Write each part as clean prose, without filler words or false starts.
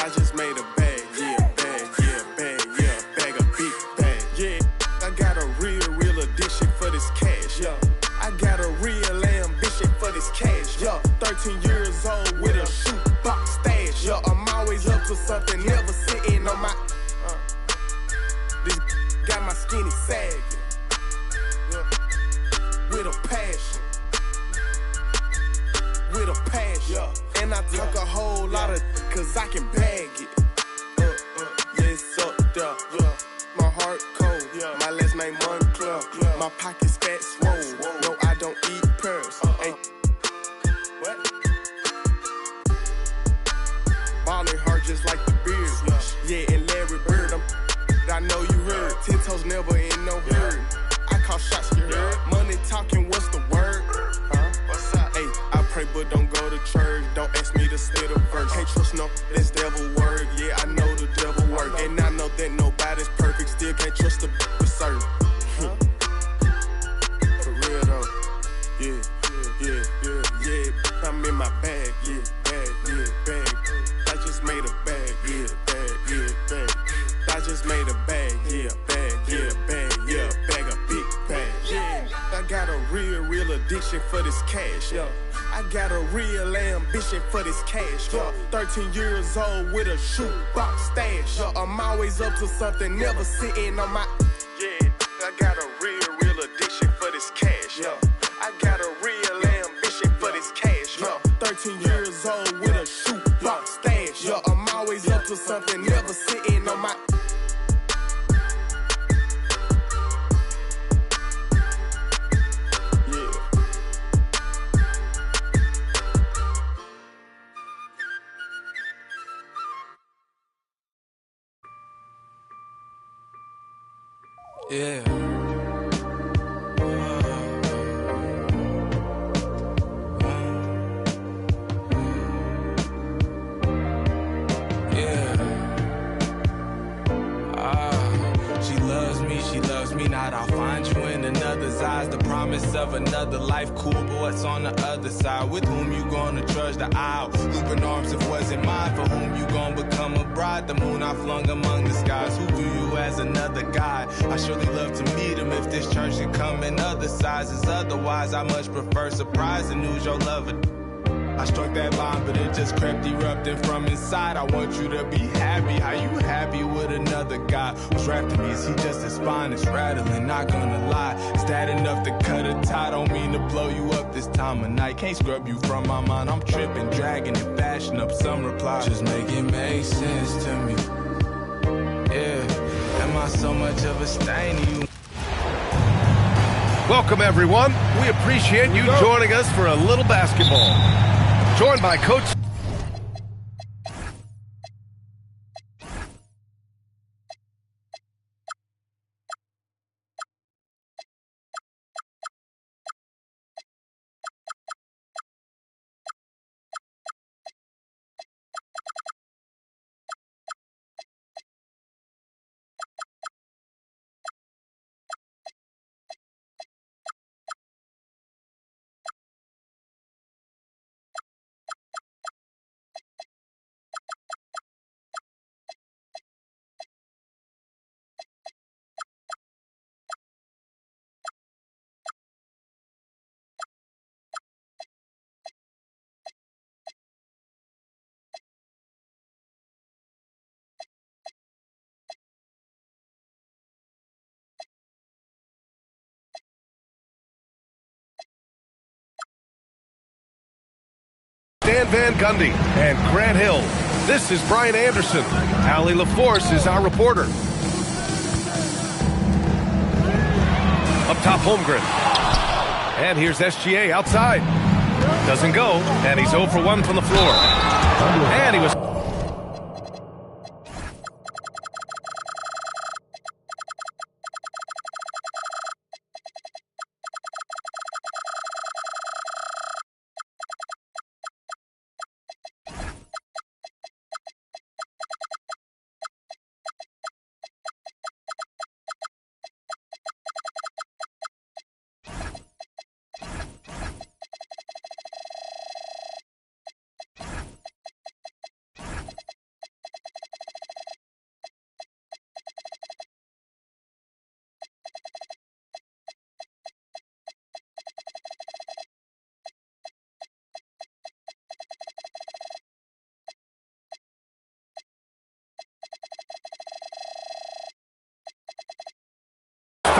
I just made a bag, yeah, bag a big bag, yeah. I got a real addiction for this cash, yeah. I got a real ambition for this cash, yeah. 13 years old with a shoebox stash, yeah. I'm always up to something, never sitting on my. This got my skinny sagging, yeah. With a passion, yeah. And I talk a whole lot of, cause I can bag it. Yes, up there, yeah. My heart cold, yeah. My last name Montclair, yeah. My pockets fat swole. No, I don't eat pearls. Hey, what? Ballin' hard just like the beard, yeah. And Larry Bird, I know you heard. 10 toes never in no hurry. I call shots, you heard. Money talking, what's the word? What's up? Hey, I pray but don't go to church. Don't ask me to say the verse. Can't trust no, that's devil word. Yeah, I know the devil work. And I know that nobody's perfect. Still can't trust the serve. For real though. Yeah. I'm in my bag, yeah, bag. I just made a bag, yeah, bag. I just made a bag, yeah, bag a big bag, yeah. I got a real addiction for this cash, yeah. I got a real ambition for this cash, yeah. 13 years old with a shoebox stash, yeah. I'm always up to something, never sitting on my. Yeah, I got a real addiction for this cash, yeah. I got a real ambition for this cash, yeah. 13 years old with a shoebox stash, yeah. I'm always up to something, never sitting on my. Yeah. She loves me not. I'll find you in another's eyes. The promise of another life, cool, but what's on the other side? With whom you gonna trudge the aisle? Open arms if wasn't mine. For whom you gonna become a bride? The moon I flung among the skies. Who do you as another guy? I surely love to meet him if this church should come in other sizes. Otherwise, I much prefer surprise and news your lover. I struck that line, but it just crept erupting from inside. I want you to be happy. How you happy with another guy? What's wrapped in me? Is he just as fine? It's rattling, not gonna lie. Is that enough to cut a tie? Don't mean to blow you up this time of night. Can't scrub you from my mind. I'm tripping, dragging and fashion up some reply. Just make it make sense to me. Yeah, am I so much of a stain to you? Welcome, everyone. We appreciate you joining us for a little basketball. Joined by Coach Dan Van Gundy and Grant Hill. This is Brian Anderson. Allie LaForce is our reporter. Up top, Holmgren. And here's SGA outside. Doesn't go, and he's 0 for 1 from the floor. And he was...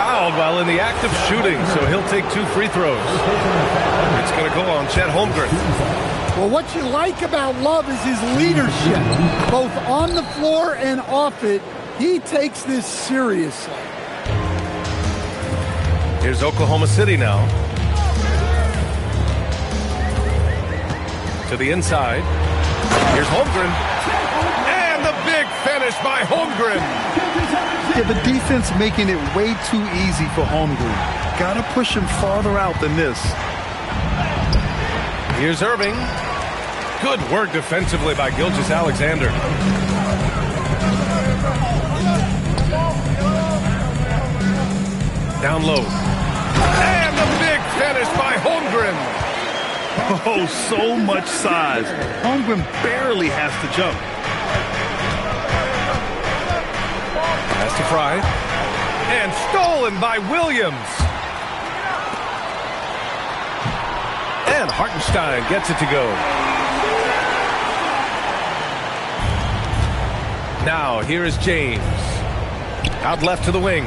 fouled while in the act of shooting, so he'll take 2 free throws. It's going to go on Chet Holmgren. Well, what you like about Love is his leadership, both on the floor and off it. He takes this seriously. Here's Oklahoma City now. To the inside. Here's Holmgren. And the big finish by Holmgren. Yeah, the defense making it way too easy for Holmgren. Gotta push him farther out than this. Here's Irving. Good work defensively by Gilgeous-Alexander. Down low. And the big finish by Holmgren. Oh, so much size. Holmgren barely has to jump. Pass to Fry. And stolen by Williams. And Hartenstein gets it to go. Now, here is James. Out left to the wing.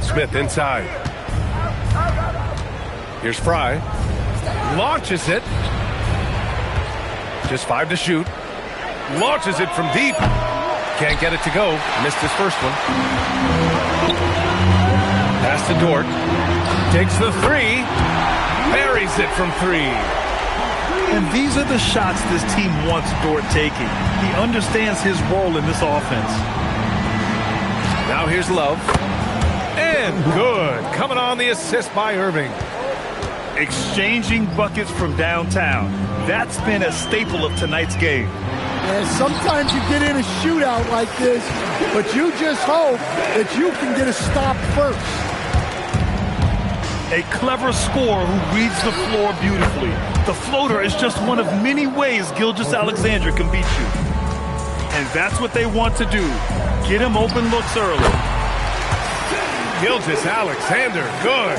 Smith inside. Here's Fry. Launches it. Just 5 to shoot. Launches it from deep. Can't get it to go. Missed his first one. Pass to Dort. Takes the 3. Buries it from 3. And these are the shots this team wants Dort taking. He understands his role in this offense. Now here's Love. And good. Coming on the assist by Irving. Exchanging buckets from downtown. That's been a staple of tonight's game. Yeah, sometimes you get in a shootout like this, but you just hope that you can get a stop first. A clever scorer who reads the floor beautifully. The floater is just one of many ways Gilgeous-Alexander can beat you. And that's what they want to do. Get him open looks early. Gilgeous-Alexander, good.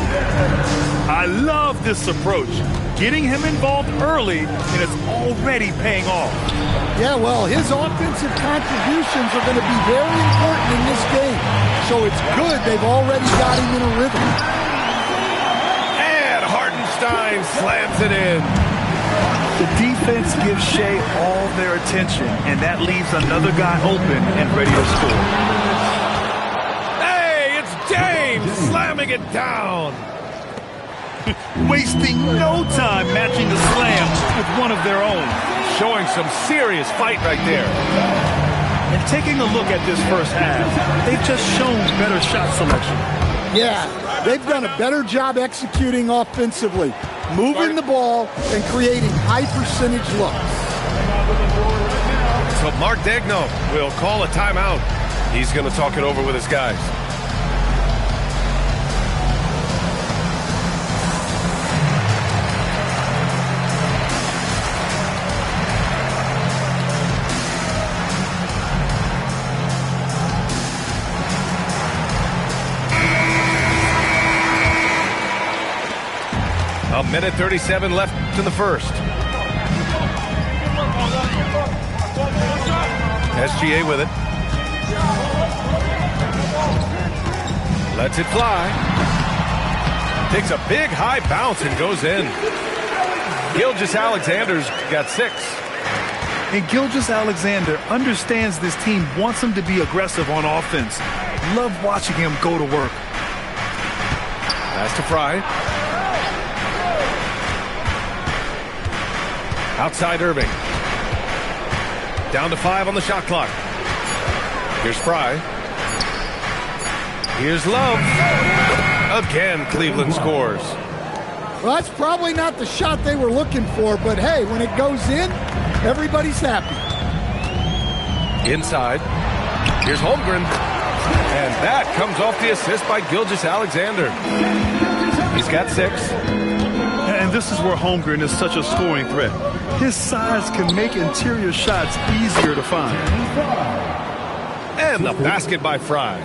I love this approach. Getting him involved early, and it's already paying off. Yeah, well, his offensive contributions are going to be very important in this game. So it's good they've already got him in a rhythm. And Hartenstein slams it in. The defense gives Shea all their attention, and that leaves another guy open and ready to score. Hey, it's James slamming it down. Wasting no time matching the slam with one of their own. Showing some serious fight right there. And taking a look at this first half, they've just shown better shot selection. Yeah, they've done a better job executing offensively, moving the ball and creating high percentage looks. So Mark Daigneault will call a timeout. He's going to talk it over with his guys. A minute 37 left to the first. SGA with it. Lets it fly. Takes a big high bounce and goes in. Gilgeous-Alexander's got 6. And Gilgeous-Alexander understands this team wants him to be aggressive on offense. Love watching him go to work. Pass to Fry. Outside Irving. Down to 5 on the shot clock. Here's Fry. Here's Love. Again, Cleveland scores. Well, that's probably not the shot they were looking for, but hey, when it goes in, everybody's happy. Inside. Here's Holmgren. And that comes off the assist by Gilgeous-Alexander. He's got 6. And this is where Holmgren is such a scoring threat. His size can make interior shots easier to find. And the basket by Fry.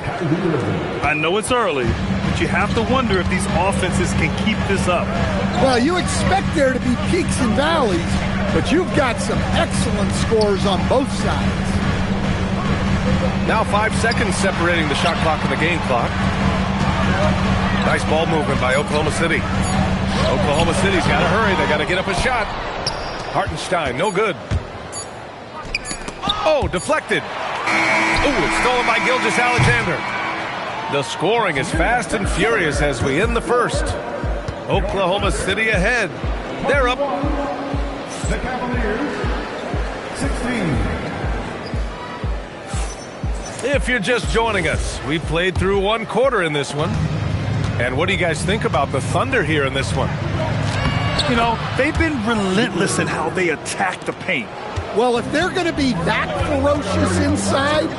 I know it's early, but you have to wonder if these offenses can keep this up. Well, you expect there to be peaks and valleys, but you've got some excellent scores on both sides. Now 5 seconds separating the shot clock and the game clock. Nice ball movement by Oklahoma City. Oklahoma City's got to hurry. They got to get up a shot. Hartenstein, no good. Oh, deflected. Ooh, it's stolen by Gilgeous-Alexander. The scoring is fast and furious as we end the first. Oklahoma City ahead. They're up. The Cavaliers, 16. If you're just joining us, we played through one quarter in this one. And what do you guys think about the Thunder here in this one? You know, they've been relentless in how they attack the paint. Well, if they're going to be that ferocious inside,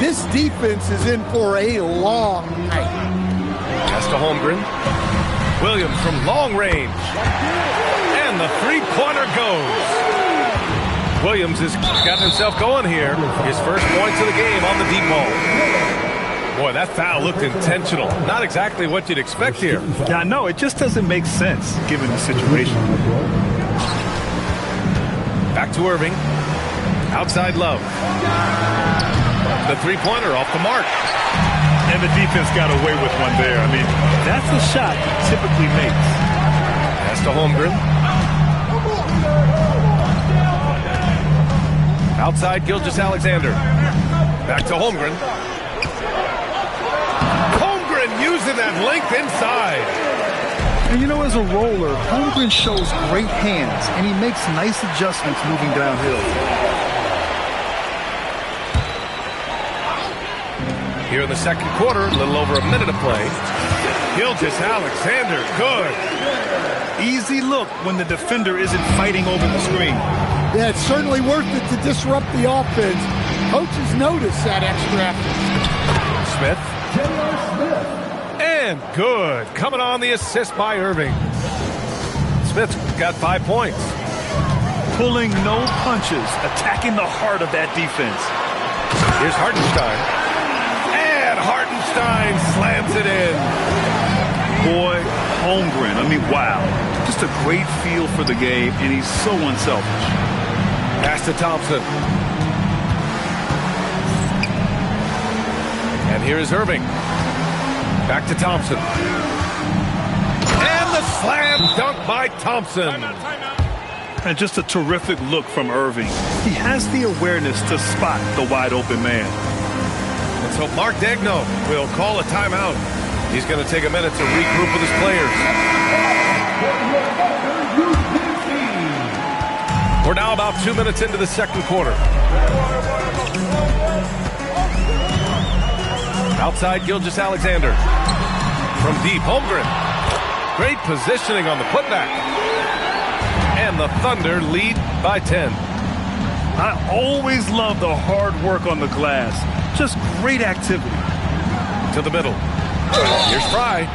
this defense is in for a long night. Pass to Holmgren. Williams from long range. And the three-pointer goes. Williams has got himself going here. His first points of the game on the deep ball. Boy, that foul looked intentional. Not exactly what you'd expect here. Yeah, no, it just doesn't make sense given the situation. Back to Irving. Outside Love. The three-pointer off the mark. And the defense got away with one there. I mean, that's a shot he typically makes. Pass to Holmgren. Outside Gilgeous-Alexander. Back to Holmgren. Holmgren using that length inside. And you know, as a roller, Holmgren shows great hands, and he makes nice adjustments moving downhill. Here in the second quarter, a little over a minute of play. Gilgeous-Alexander, good. Easy look when the defender isn't fighting over the screen. Yeah, it's certainly worth it to disrupt the offense. Coaches notice that extra effort. Smith. And good. Coming on the assist by Irving. Smith's got 5 points. Pulling no punches, attacking the heart of that defense. Here's Hartenstein. And Hartenstein slams it in. Boy, Holmgren, I mean, wow. Just a great feel for the game, and he's so unselfish. Pass to Thompson. And here is Irving. Back to Thompson. And the slam dunk by Thompson. And just a terrific look from Irving. He has the awareness to spot the wide open man. Let's hope Mark Daigneault will call a timeout. He's going to take a minute to regroup with his players. We're now about 2 minutes into the second quarter. Outside Gilgeous-Alexander. From deep, Holmgren. Great positioning on the putback. And the Thunder lead by 10. I always love the hard work on the glass. Just great activity. To the middle. Here's Fry.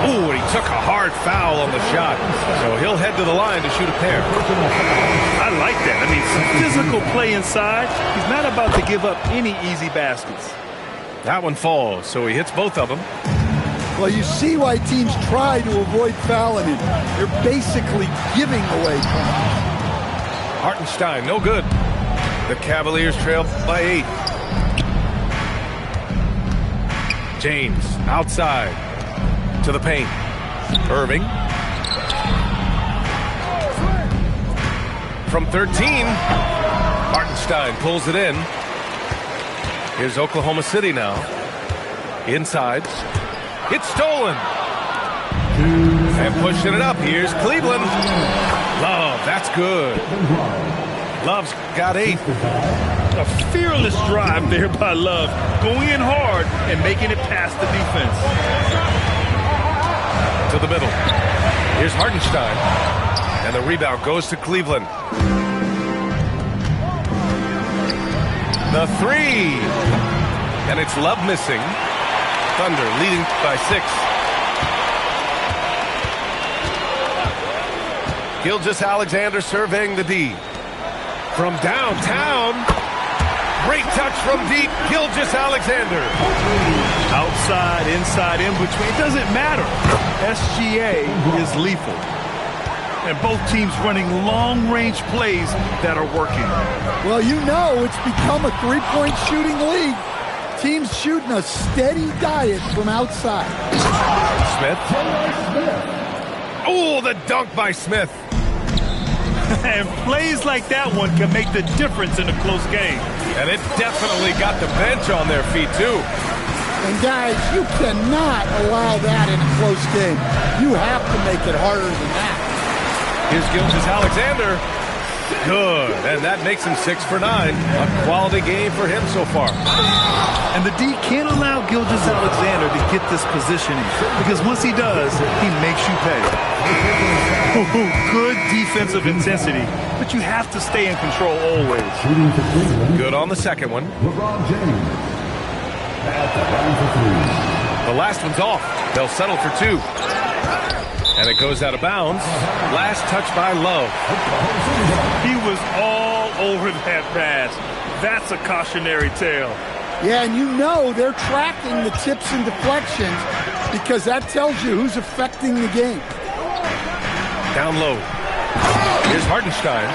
Ooh, and he took a hard foul on the shot. So he'll head to the line to shoot a pair. I like that. I mean, some physical play inside. He's not about to give up any easy baskets. That one falls, so he hits both of them. Well, you see why teams try to avoid fouling him. They're basically giving away points. Hartenstein, no good. The Cavaliers trail by 8. James, outside, to the paint. Irving. From 13, Hartenstein pulls it in. Here's Oklahoma City now. Inside. It's stolen. And pushing it up. Here's Cleveland. Love, that's good. Love's got 8. A fearless drive there by Love, going in hard and making it past the defense. To the middle. Here's Hartenstein. And the rebound goes to Cleveland. The 3. And it's Love missing. Thunder leading by 6. Gilgeous-Alexander surveying the D. From downtown. Great touch from deep. Gilgeous-Alexander. Outside, inside, in between. It doesn't matter. SGA is lethal. and both teams running long-range plays that are working. Well, you know it's become a three-point shooting league. Teams shooting a steady diet from outside. Smith. Oh, the dunk by Smith. And plays like that one can make the difference in a close game. And it definitely got the bench on their feet, too. And guys, you cannot allow that in a close game. You have to make it harder than that. Here's Gilgeous-Alexander. Good, and that makes him 6 for 9. A quality game for him so far. And the D can't allow Gilgeous-Alexander to get this positioning, because once he does, he makes you pay. Good defensive intensity, but you have to stay in control always. Good on the second one. LeBron James at the line for three. The last one's off. They'll settle for 2. And it goes out of bounds. Last touch by Love. He was all over that pass. That's a cautionary tale. Yeah, and you know they're tracking the tips and deflections because that tells you who's affecting the game. Down low. Here's Hartenstein.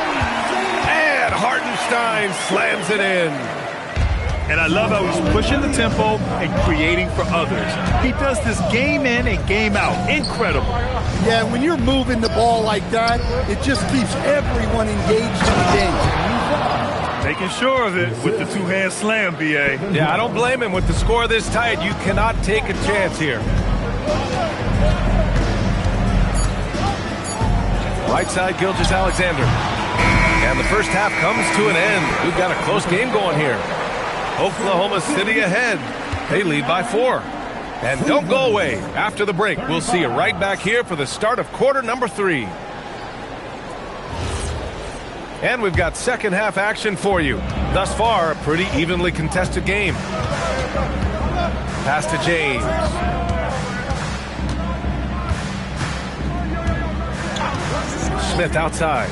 And Hartenstein slams it in. And I love how he's pushing the tempo and creating for others. He does this game in and game out. Incredible. Yeah, when you're moving the ball like that, it just keeps everyone engaged in the game. Making sure of it with the two-hand slam, B.A. Yeah, I don't blame him. With the score this tight, you cannot take a chance here. Right side, Gilgeous-Alexander. And the first half comes to an end. We've got a close game going here. Oklahoma City ahead. They lead by 4. And don't go away. After the break, we'll see you right back here for the start of quarter number 3. And we've got second half action for you. Thus far, a pretty evenly contested game. Pass to James. Smith outside.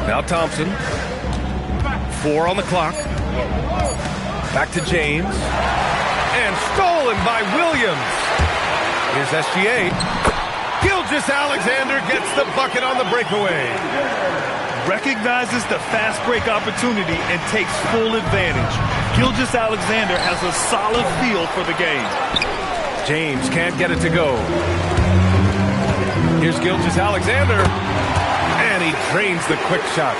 Now Thompson. 4 on the clock. Back to James. And stolen by Williams. Here's SGA. Gilgeous-Alexander gets the bucket on the breakaway. Recognizes the fast break opportunity and takes full advantage. Gilgeous-Alexander has a solid feel for the game. James can't get it to go. Here's Gilgeous-Alexander. And he drains the quick shot.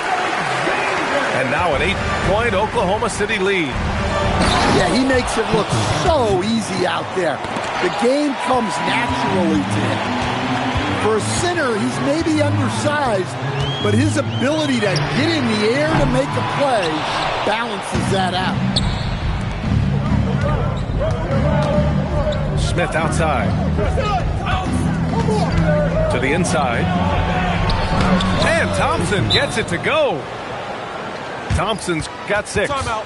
And now an 8-point Oklahoma City lead. Yeah, he makes it look so easy out there. The game comes naturally to him. For a center, he's maybe undersized, but his ability to get in the air to make a play balances that out. Smith outside. To the inside. And Thompson gets it to go. Thompson's got 6. Timeout.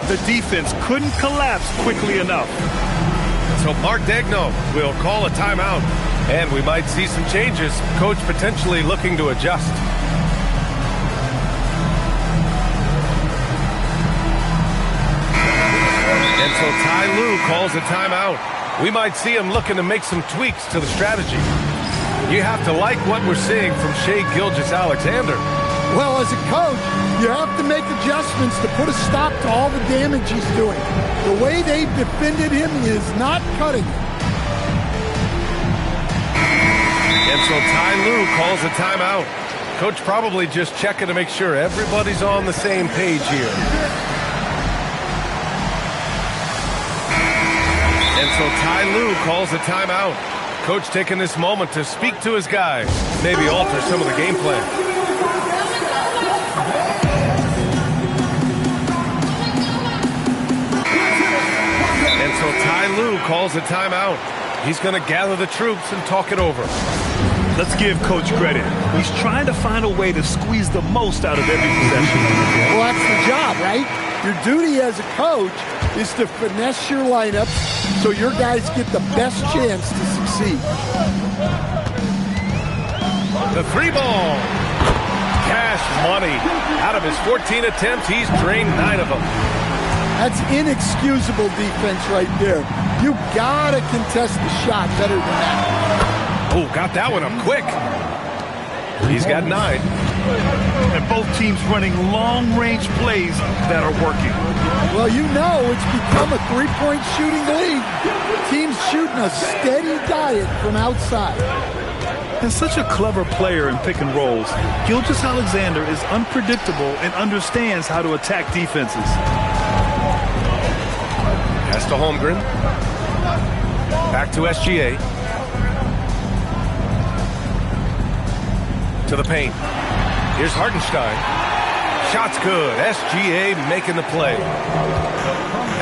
The defense couldn't collapse quickly enough. So Mark Daigneault will call a timeout. And we might see some changes. Coach potentially looking to adjust. And so Ty Lue calls a timeout. We might see him looking to make some tweaks to the strategy. You have to like what we're seeing from Shai Gilgeous-Alexander. Well, as a coach, you have to make adjustments to put a stop to all the damage he's doing. The way they've defended him is not cutting it. And so Ty Lue calls a timeout. Coach probably just checking to make sure everybody's on the same page here. And so Ty Lue calls a timeout. Coach taking this moment to speak to his guys, maybe alter some of the game plan. And so Ty Lue calls a timeout. He's going to gather the troops and talk it over. Let's give Coach credit. He's trying to find a way to squeeze the most out of every possession. Well, that's the job, right? Your duty as a coach is to finesse your lineup so your guys get the best chance to succeed. The 3-ball. Cash money. Out of his 14 attempts, he's drained 9 of them. That's inexcusable defense right there. You gotta contest the shot better than that. Oh, got that one up quick. He's got 9. And both teams running long-range plays that are working. Well, you know it's become a three-point shooting league. Teams shooting a steady diet from outside. And such a clever player in pick and rolls, Gilgeous-Alexander is unpredictable and understands how to attack defenses. Pass to Holmgren. Back to SGA. To the paint. Here's Hartenstein. Shot's good. SGA making the play.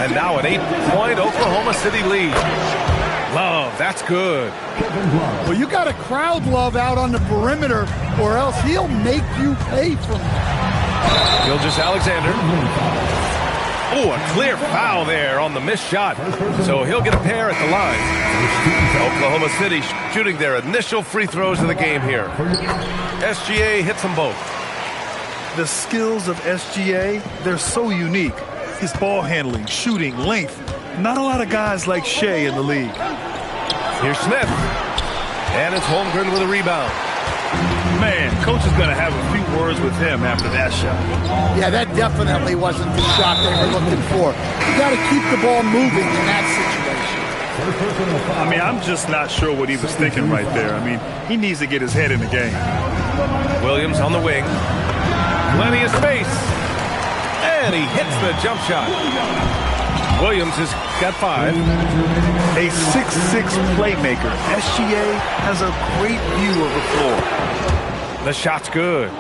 And now an 8-point Oklahoma City lead. Love, that's good. Well, you got to crowd Love out on the perimeter, or else he'll make you pay for it. Gilgeous-Alexander. Oh, a clear foul there on the missed shot. So he'll get a pair at the line. Oklahoma City shooting their initial free throws of the game here. SGA hits them both. The skills of SGA, they're so unique. His ball handling, shooting, length. Not a lot of guys like Shea in the league. Here's Smith. And it's Holmgren with a rebound. Man, coach is going to have a few words with him after that shot. Yeah, that definitely wasn't the shot they were looking for. You got to keep the ball moving in that situation. I mean, I'm just not sure what he was thinking right there. I mean, he needs to get his head in the game. Williams on the wing. Plenty of space. And he hits the jump shot. Williams has got 5. A 6'6" playmaker. SGA has a great view of the floor. The shot's good.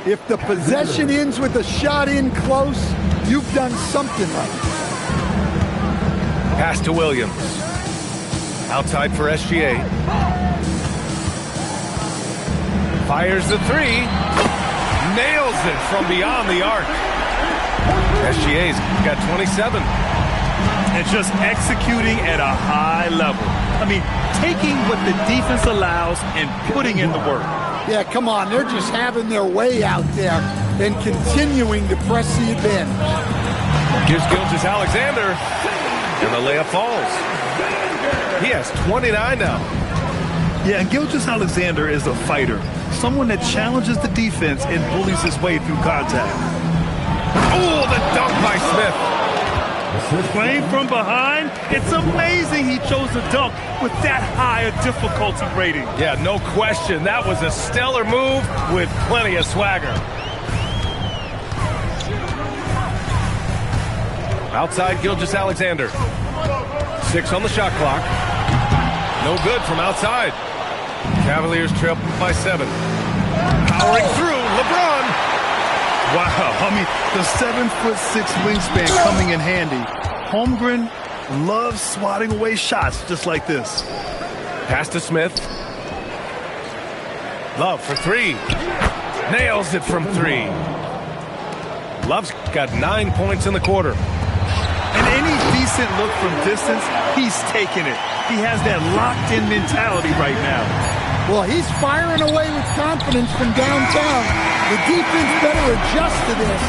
If the possession ends with a shot in close, you've done something right. Pass to Williams. Outside for SGA. Fires the 3. Nails it from beyond the arc. SGA's got 27. And just executing at a high level. I mean, taking what the defense allows and putting in the work. Yeah, come on. They're just having their way out there and continuing to press the advantage. Here's Gilgeous-Alexander. And the layup falls. He has 29 now. Yeah, and Gilgeous-Alexander is a fighter. Someone that challenges the defense and bullies his way through contact. Oh, the dunk by Smith. Playing from behind, it's amazing he chose to dunk with that high a difficulty rating. Yeah, no question. That was a stellar move with plenty of swagger. Outside Gilgeous-Alexander. 6 on the shot clock. No good from outside. Cavaliers trail by 7. Powering through, LeBron. Wow, I mean, the 7'6" wingspan coming in handy. Holmgren loves swatting away shots just like this. Pass to Smith. Love for 3. Nails it from 3. Love's got 9 points in the quarter. And any decent look from distance, he's taking it. He has that locked-in mentality right now. Well, he's firing away with confidence from downtown. The defense better adjust to this,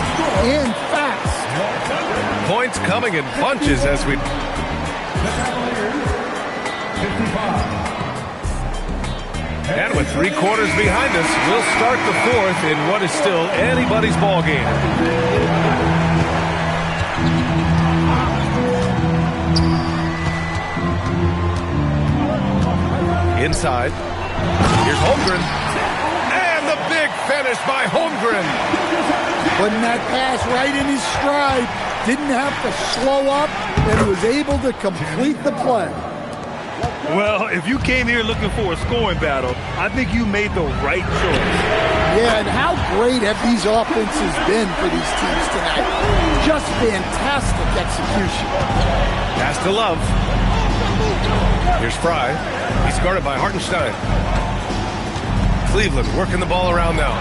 and fast. Points coming in bunches as we... And with 3 quarters behind us, we'll start the 4th in what is still anybody's ball game. Inside. Here's Holmgren. And the big finish by Holmgren. Putting that pass right in his stride. Didn't have to slow up, and was able to complete the play. Well, if you came here looking for a scoring battle, I think you made the right choice. Yeah, and how great have these offenses been for these teams tonight? Just fantastic execution. Pass to Love. Here's Fry. He's guarded by Hartenstein. Cleveland working the ball around now.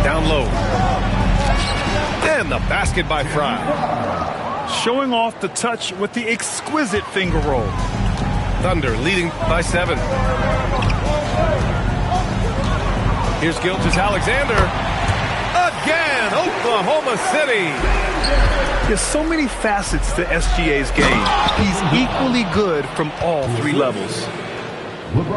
Down low. And the basket by Fry. Showing off the touch with the exquisite finger roll. Thunder leading by 7. Here's Gilgeous-Alexander. Again, Oklahoma City. There's so many facets to SGA's game. He's equally good from all three levels.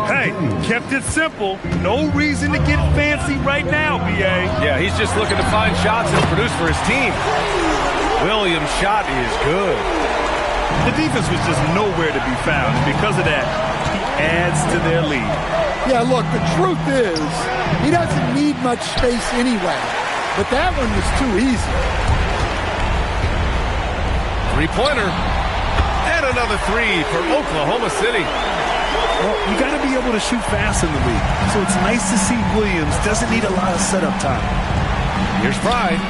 Hey, kept it simple. No reason to get fancy right now, B.A. Yeah, he's just looking to find shots and produce for his team. Williams' shot is good. The defense was just nowhere to be found. Because of that, he adds to their lead. Yeah, look, the truth is, he doesn't need much space anyway. But that one was too easy. Three-pointer. And another three for Oklahoma City. Well, you got to be able to shoot fast in the league. So it's nice to see Williams doesn't need a lot of setup time. Here's Pride.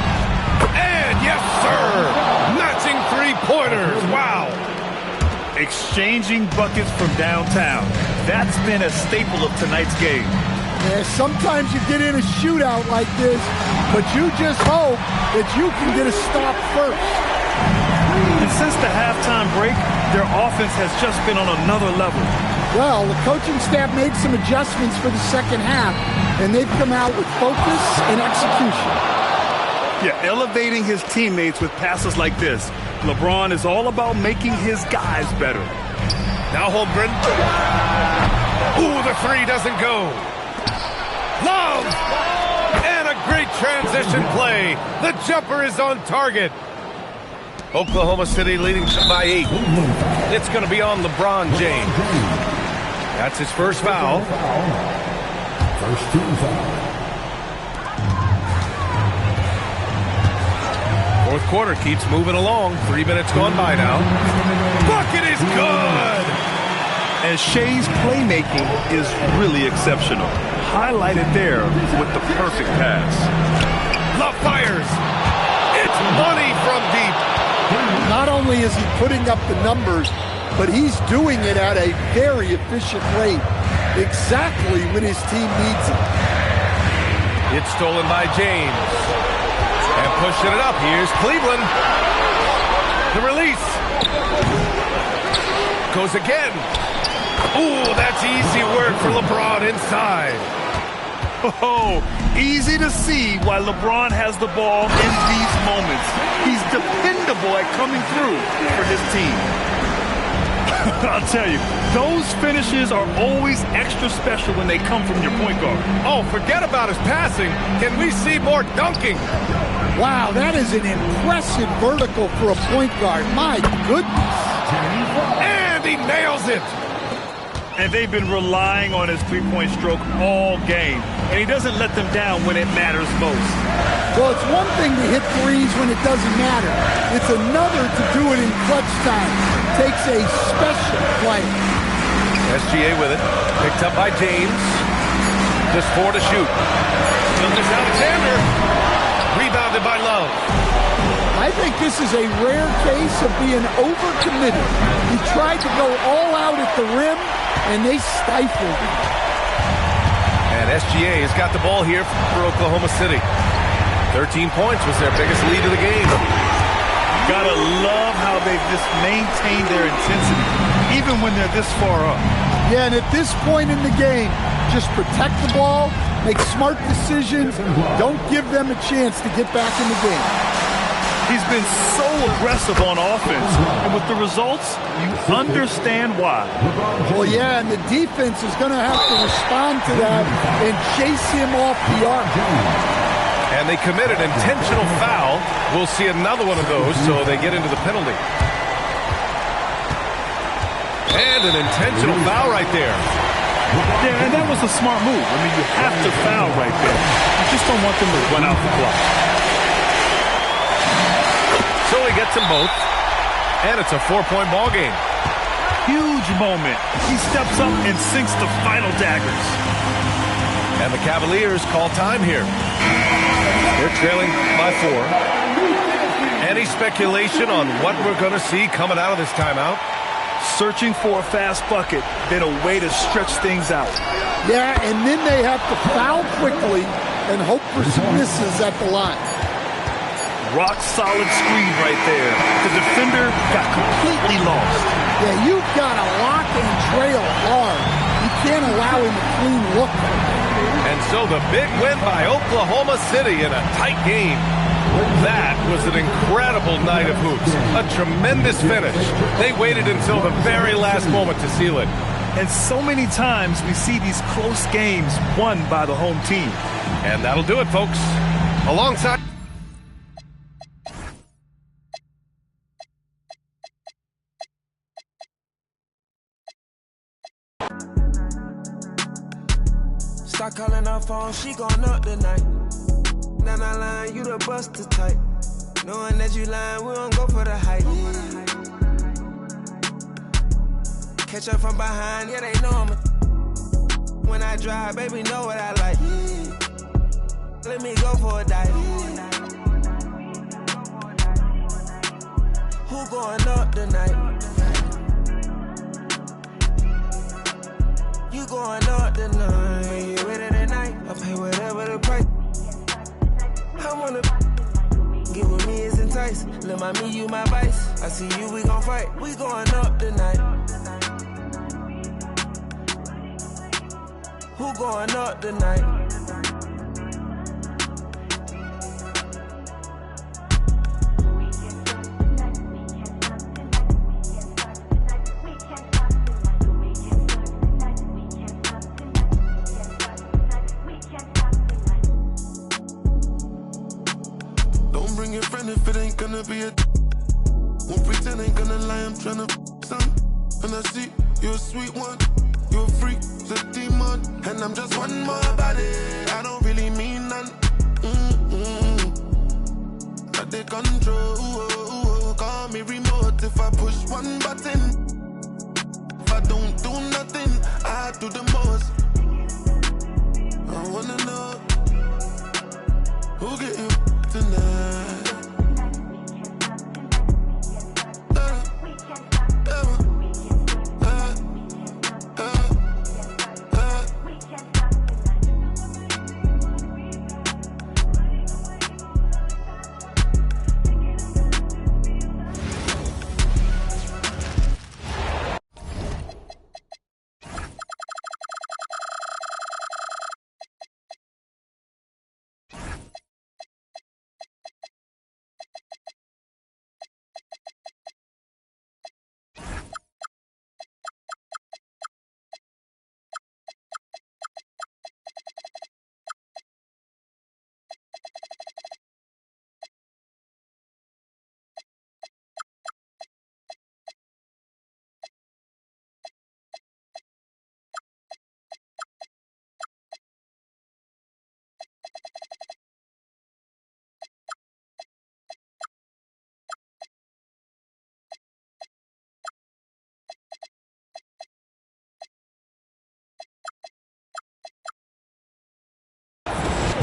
And yes, sir! Matching three-pointers. Wow! Exchanging buckets from downtown. That's been a staple of tonight's game. Yeah, sometimes you get in a shootout like this, but you just hope that you can get a stop first. And since the halftime break, their offense has just been on another level. Well, the coaching staff made some adjustments for the second half, and they've come out with focus and execution. Yeah, elevating his teammates with passes like this. LeBron is all about making his guys better. Now Holmgren. Ooh, the three doesn't go. Love! And a great transition play. The jumper is on target. Oklahoma City leading by 8. It's going to be on LeBron James. That's his first foul. First team foul. Fourth quarter keeps moving along. 3 minutes gone by now. Bucket is good! And Shea's playmaking is really exceptional. Highlighted there with the perfect pass. Love fires. It's money from deep. Not only is he putting up the numbers, but he's doing it at a very efficient rate, exactly when his team needs it. It's stolen by James. And pushing it up. Here's Cleveland. The release. Goes again. Ooh, that's easy work for LeBron inside. Oh, easy to see why LeBron has the ball in these moments. He's dependable at coming through for his team. I'll tell you, those finishes are always extra special when they come from your point guard. Oh, forget about his passing. Can we see more dunking? Wow, that is an impressive vertical for a point guard. My goodness. And he nails it. And they've been relying on his three-point stroke all game. And he doesn't let them down when it matters most. Well, it's one thing to hit threes when it doesn't matter. It's another to do it in clutch time. Takes a special player. SGA with it. Picked up by James. Just 4 to shoot. Gilgeous Alexander. Rebounded by Love. I think this is a rare case of being overcommitted. He tried to go all out at the rim, and they stifled him. And SGA has got the ball here for Oklahoma City. 13 points was their biggest lead of the game. Gotta love how they've just maintained their intensity, even when they're this far up. Yeah, and at this point in the game, just protect the ball, make smart decisions, don't give them a chance to get back in the game. He's been so aggressive on offense, and with the results, you understand why. Well, yeah, and the defense is going to have to respond to that and chase him off the arc. And they committed intentional foul. We'll see another one of those, so they get into the penalty. And an intentional foul right there. Yeah, and that was a smart move. I mean, you have to foul right there. You just don't want them to run out the clock. So he gets them both, and it's a 4-point ball game. Huge moment. He steps up and sinks the final daggers. And the Cavaliers call time here. They're trailing by 4. Any speculation on what we're going to see coming out of this timeout? Searching for a fast bucket, then a way to stretch things out. Yeah, and then they have to foul quickly and hope for some misses at the line. Rock solid screen right there. The defender got completely lost. Yeah, you've got to lock and trail hard. You can't allow him a clean look. And so the big win by Oklahoma City in a tight game. That was an incredible night of hoops. A tremendous finish. They waited until the very last moment to seal it. And so many times we see these close games won by the home team. And that'll do it, folks. Alongside... Start calling her phone, she gon' up tonight. Now I line, you the buster type. Knowing that you lying, we don't go for the hype. Catch up from behind, yeah, they know me. When I drive, baby, know what I like. Let me go for a dive. Who going up tonight? You going up tonight? You ready tonight? I pay whatever the price. I wanna get with me is entice. Let my me, you my vice. I see you, we gon' fight. We going up tonight. Who going up tonight? Don't bring your friend if it ain't gonna be a. Won't pretend ain't gonna lie, I'm tryna some. And I see you a sweet one. You a freak, the demon, and I'm just one more about it. I don't really mean none. Got the control. Call me remote if I push one button. If I don't do nothing, I do the most. I wanna know who get you tonight.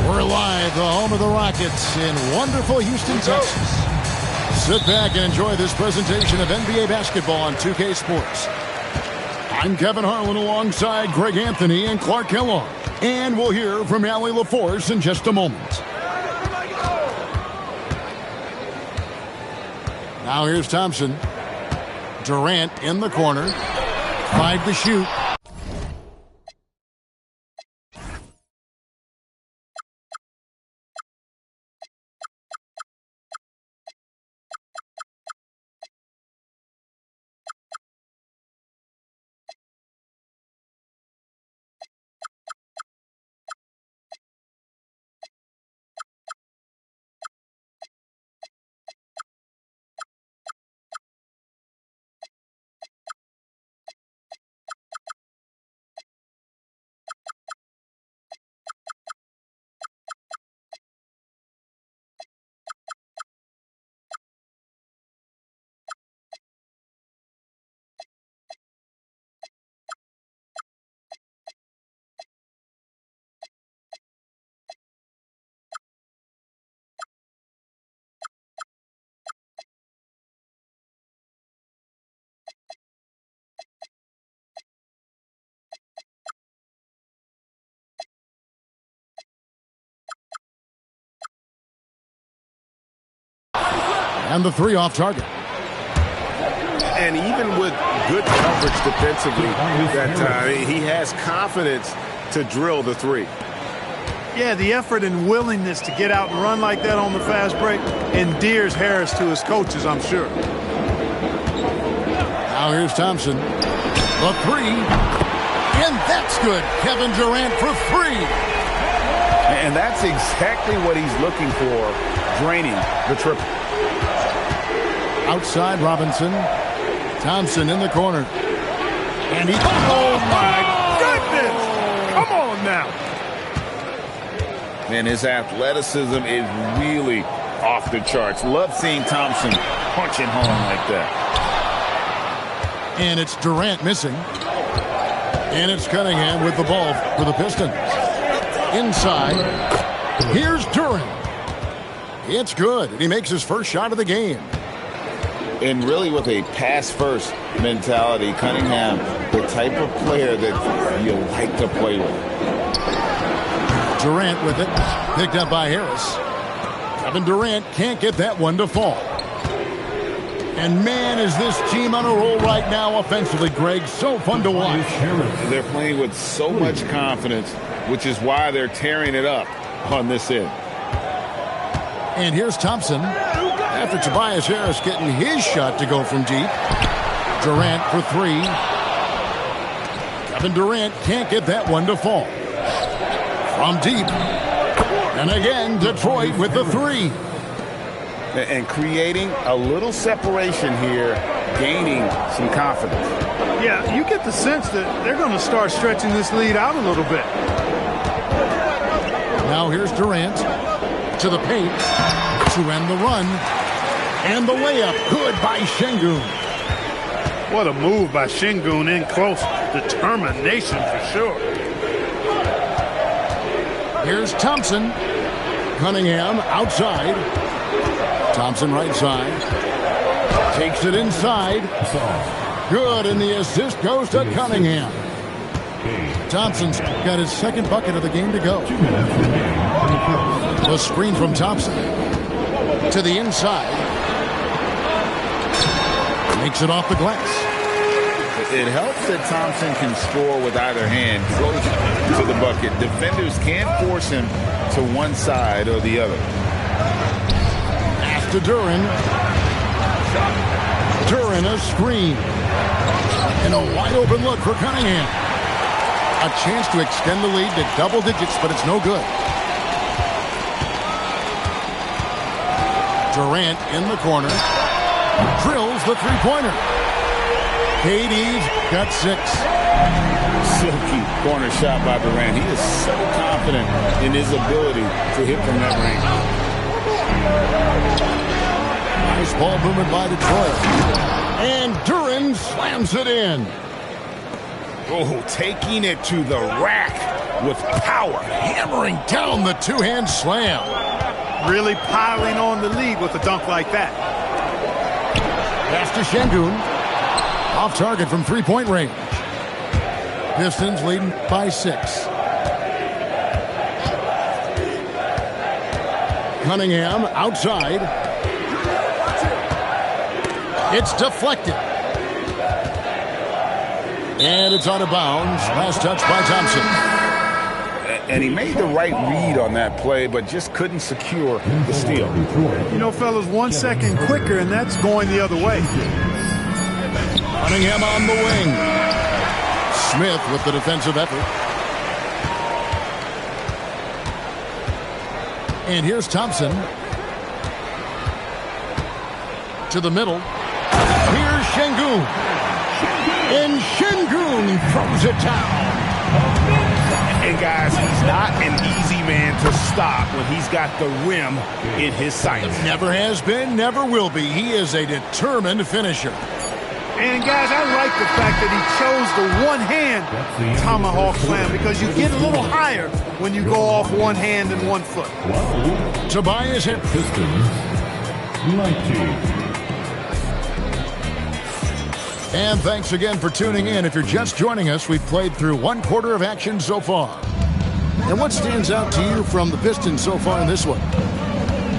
We're live, the home of the Rockets in wonderful Houston, Texas. Sit back and enjoy this presentation of NBA basketball on 2K Sports. I'm Kevin Harlan alongside Greg Anthony and Clark Kellogg. And we'll hear from Allie LaForce in just a moment. Now here's Thompson. Durant in the corner. 5 to shoot. And the 3 off target. And even with good coverage defensively, that he has confidence to drill the 3. Yeah, the effort and willingness to get out and run like that on the fast break endears Harris to his coaches, I'm sure. Now here's Thompson. The three. And that's good. Kevin Durant for three. And that's exactly what he's looking for, draining the triple. Outside Robinson. Thompson in the corner. And he... Oh, my goodness! Come on now. And his athleticism is really off the charts. Love seeing Thompson punching home like that. And it's Durant missing. And it's Cunningham with the ball for the Pistons. Inside. Here's Durant. It's good. And he makes his first shot of the game. And really with a pass-first mentality, Cunningham, the type of player that you like to play with. Durant with it. Picked up by Harris. Kevin Durant can't get that one to fall. And man, is this team on a roll right now offensively, Greg. So fun to watch. They're playing with so much confidence, which is why they're tearing it up on this end. And here's Thompson. After Tobias Harris getting his shot to go from deep. Durant for three. Kevin Durant can't get that one to fall. From deep. And again, Detroit with the three. And creating a little separation here, gaining some confidence. Yeah, you get the sense that they're going to start stretching this lead out a little bit. Now here's Durant to the paint to end the run. And the layup, good by Şengün. What a move by Şengün in close. Determination for sure. Here's Thompson. Cunningham outside. Thompson right side. Takes it inside. Good, and the assist goes to Cunningham. Thompson's got his second bucket of the game to go. The screen from Thompson. To the inside. Makes it off the glass. It helps that Thompson can score with either hand close to the bucket. Defenders can't force him to one side or the other. To Duren. Duren a screen. And a wide open look for Cunningham. A chance to extend the lead to double digits, but it's no good. Durant in the corner. Drills the three-pointer. KD's got 6. Silky corner shot by Durant. He is so confident in his ability to hit from that range. Nice ball movement by Detroit. And Duren slams it in. Oh, taking it to the rack with power. Hammering down the two-hand slam. Really piling on the lead with a dunk like that. Pass to Şengün. Off target from three-point range. Pistons leading by 6. Cunningham outside. It's deflected. And it's out of bounds. Last touch by Thompson. And he made the right read on that play, but just couldn't secure the steal. You know, fellas, 1 second quicker, and that's going the other way. Cunningham on the wing. Smith with the defensive effort. And here's Thompson. To the middle. Here's Şengün. And Şengün throws it down. And guys, he's not an easy man to stop when he's got the rim in his sights. Never has been, never will be. He is a determined finisher. And guys, I like the fact that he chose the one-hand tomahawk slam because you get a little higher when you go off one hand and 1 foot. Tobias hit. Pistons, 19. And thanks again for tuning in. If you're just joining us, we've played through 1 quarter of action so far. And what stands out to you from the Pistons so far in this one?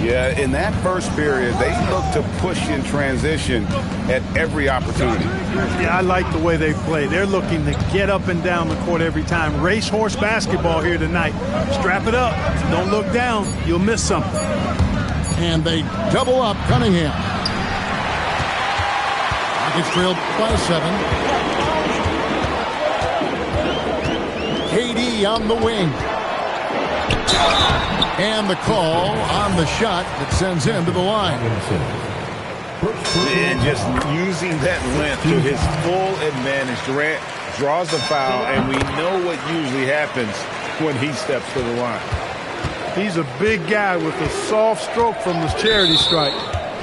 Yeah, in that first period, they looked to push in transition at every opportunity. Yeah, I like the way they play. They're looking to get up and down the court every time. Racehorse basketball here tonight. Strap it up. Don't look down. You'll miss something. And they double up Cunningham. Rockets trailed by 7. KD on the wing. And the call on the shot that sends him to the line. And just using that length to his full advantage. Durant draws the foul, and we know what usually happens when he steps to the line. He's a big guy with a soft stroke from the charity stripe.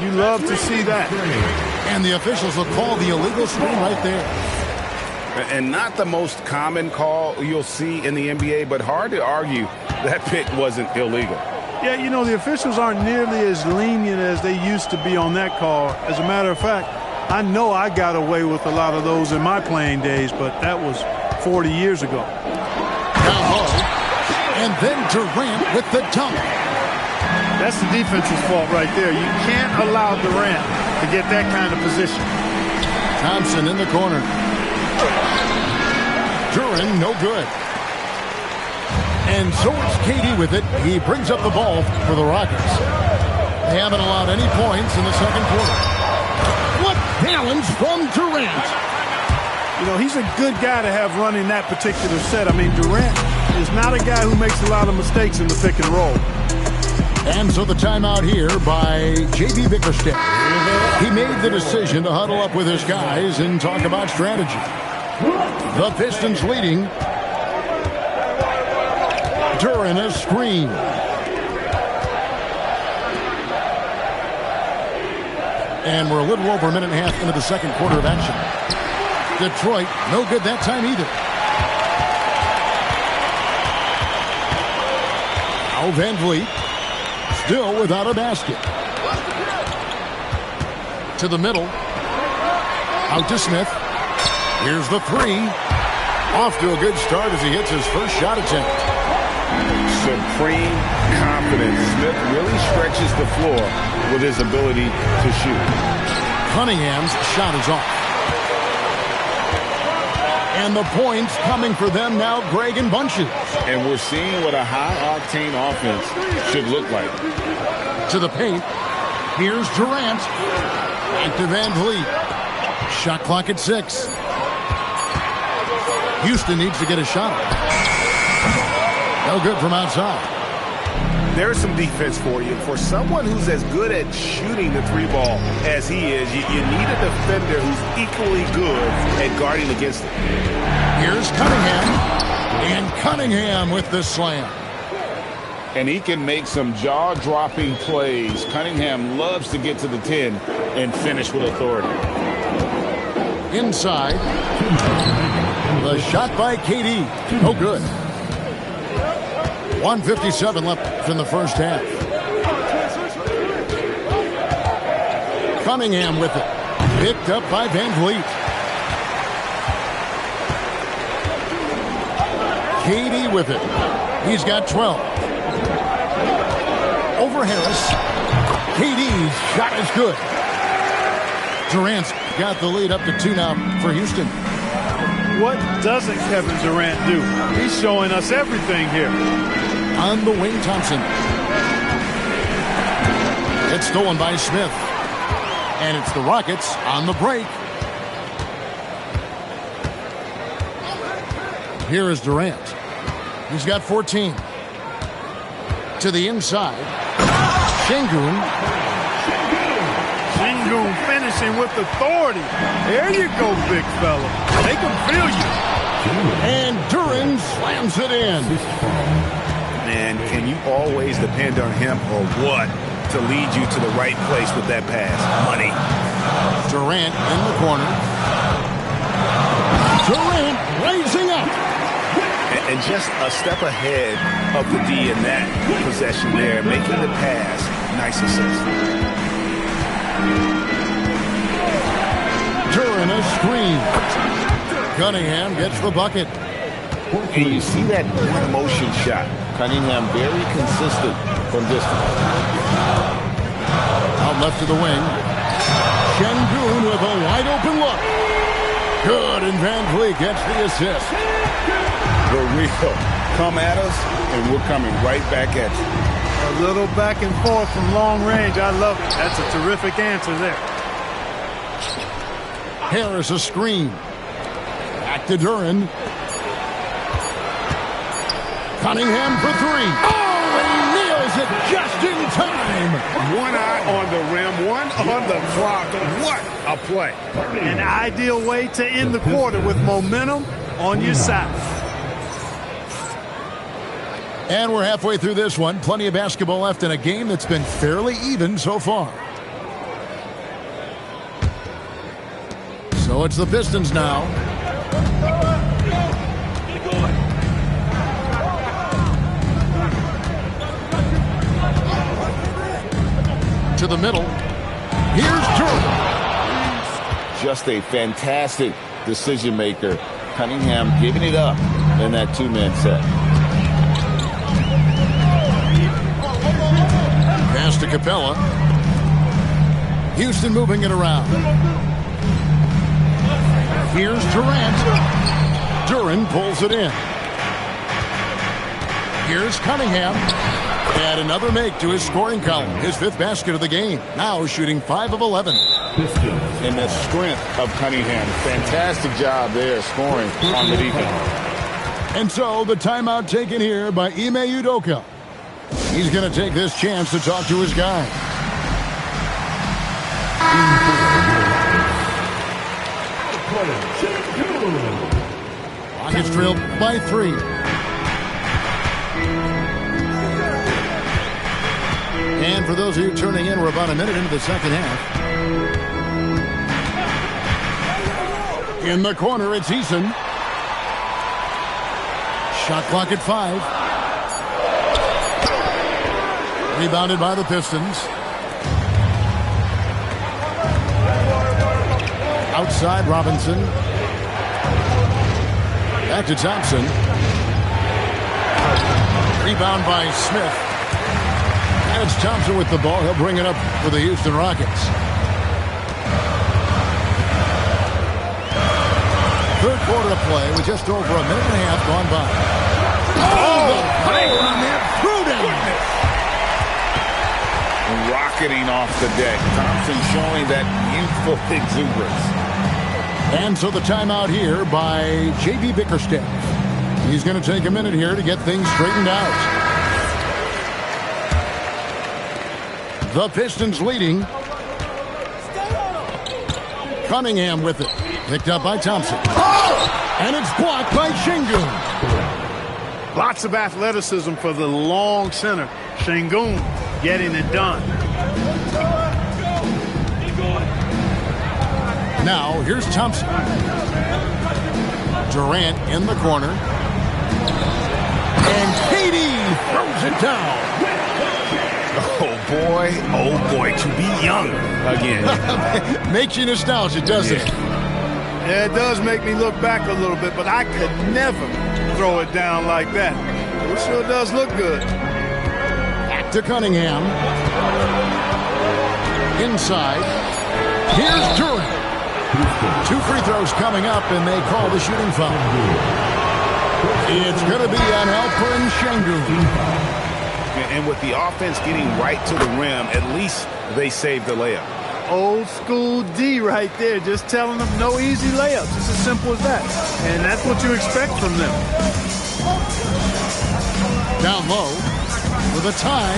You love to see that. And the officials will call the illegal swing right there. And not the most common call you'll see in the NBA, but hard to argue that pick wasn't illegal. Yeah, you know, the officials aren't nearly as lenient as they used to be on that call. As a matter of fact, I know I got away with a lot of those in my playing days, but that was 40 years ago. Down low, and then Durant with the dunk. That's the defense's fault right there. You can't allow Durant to get that kind of position. Thompson in the corner. Duran, no good. And so it's KD with it. He brings up the ball for the Rockets. They haven't allowed any points in the second quarter. What balance from Durant. You know, he's a good guy to have running that particular set. I mean, Durant is not a guy who makes a lot of mistakes in the pick and roll. And so the timeout here by J.B. Bickerstaff. He made the decision to huddle up with his guys and talk about strategy. The Pistons leading. Duran a screen. And we're a little over a minute and a half into the second quarter of action. Detroit, no good that time either. Now Van Vliet, still without a basket. To the middle. Out to Smith. Here's the three. Off to a good start as he hits his first shot attempt. Supreme confidence. Smith really stretches the floor with his ability to shoot. Cunningham's shot is off. And the points coming for them now, Greg in bunches. And we're seeing what a high-octane offense should look like. To the paint. Here's Durant. Back to Van Vliet. Shot clock at 6. Houston needs to get a shot. No good from outside. There's some defense for you. For someone who's as good at shooting the three ball as he is, you need a defender who's equally good at guarding against it. Here's Cunningham. And Cunningham with the slam. And he can make some jaw-dropping plays. Cunningham loves to get to the 10 and finish with authority. Inside. The shot by KD. No good. 1:57 left in the first half. Cunningham with it. Picked up by Van Vliet. KD with it. He's got 12. Over Harris. KD's shot is good. Durant's got the lead up to 2 now for Houston. What doesn't Kevin Durant do? He's showing us everything here. On the wing, Thompson. It's stolen by Smith. And it's the Rockets on the break. Here is Durant. He's got 14. To the inside. Şengün. Şengün finishing with authority. There you go, big fella. They can feel you. And Duran slams it in. Man, can you always depend on him or what to lead you to the right place with that pass? Money. Durant in the corner. Durant raising up. And just a step ahead of the D in that possession there, making the pass nice and safe. Duran a screen. Cunningham gets the bucket. And you see that one-motion shot. Cunningham very consistent from distance. Out left to the wing. Şengün with a wide-open look. Good, and Van Vliet gets the assist. The real. Come at us, and we're coming right back at you. A little back and forth from long range. I love it. That's a terrific answer there. Harris a screen. Back to Duren. Cunningham for three. Oh, and he nails it just in time. One eye on the rim, one on the clock. What a play. An ideal way to end the quarter with momentum on your side. And we're halfway through this one. Plenty of basketball left in a game that's been fairly even so far. So it's the Pistons now. To the middle. Here's Jordan. Just a fantastic decision maker. Cunningham giving it up in that two-man set. Pass to Capella. Houston moving it around. Here's Durant. Duren pulls it in. Here's Cunningham. Add another make to his scoring column. His fifth basket of the game. Now shooting 5 of 11. And the strength of Cunningham. Fantastic job there scoring on the defense. And so the timeout taken here by Ime Udoka. He's going to take this chance to talk to his guy. Rockets trailed by 3. And for those of you turning in, we're about a minute into the second half. In the corner, it's Eason. Shot clock at 5. Rebounded by the Pistons. Outside, Robinson. Back to Thompson. Rebound by Smith. And it's Thompson with the ball. He'll bring it up for the Houston Rockets. Third quarter of play with just over a minute and a half gone by. Oh, the power on that prudence! Rocketing off the deck. Thompson showing that youthful exuberance. And so the timeout here by J.B. Bickerstaff. He's going to take a minute here to get things straightened out. The Pistons leading. Cunningham with it. Picked up by Thompson. Oh! And it's blocked by Şengün. Lots of athleticism for the long center. Şengün getting it done. Now, here's Thompson. Durant in the corner. And KD throws it down. Oh, boy, to be young again. Makes you nostalgic, doesn't it? Yeah, it does make me look back a little bit, but I could never throw it down like that. It sure does look good. Back to Cunningham. Inside. Here's Duren. 2 free throws coming up, and they call the shooting foul. It's going to be on Alperen Şengün. And with the offense getting right to the rim, at least they saved the layup. Old school D right there, just telling them no easy layups. It's as simple as that. And that's what you expect from them. Down low with a tie.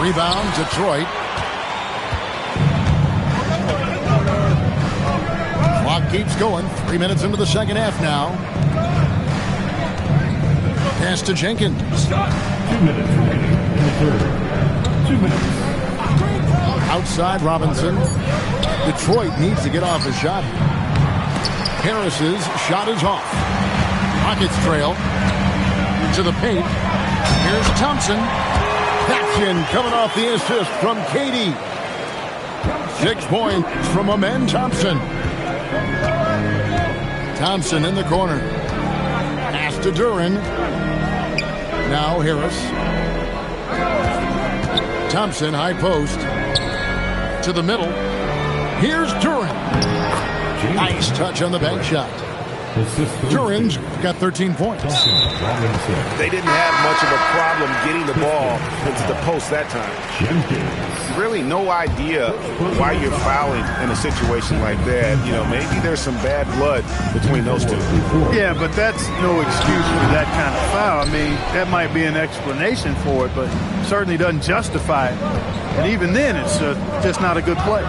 Rebound, Detroit. Clock keeps going. 3 minutes into the second half now. Pass to Jenkins. 2 minutes remaining in the third. 2 minutes. Outside Robinson. Detroit needs to get off a shot. Harris's shot is off. Rockets trail to the paint. Here's Thompson. That's in, coming off the assist from KD. 6 points from Amen Thompson. Thompson in the corner. to Duren. Now Harris. Thompson, high post. To the middle. Here's Duren. Nice touch on the bank shot. Duren's got 13 points. They didn't have much of a problem getting the ball into the post that time. Really no idea why you're fouling in a situation like that. You know, maybe there's some bad blood between those two. Yeah, but that's no excuse for that kind of foul. I mean, that might be an explanation for it, but certainly doesn't justify it. And even then, it's just not a good play.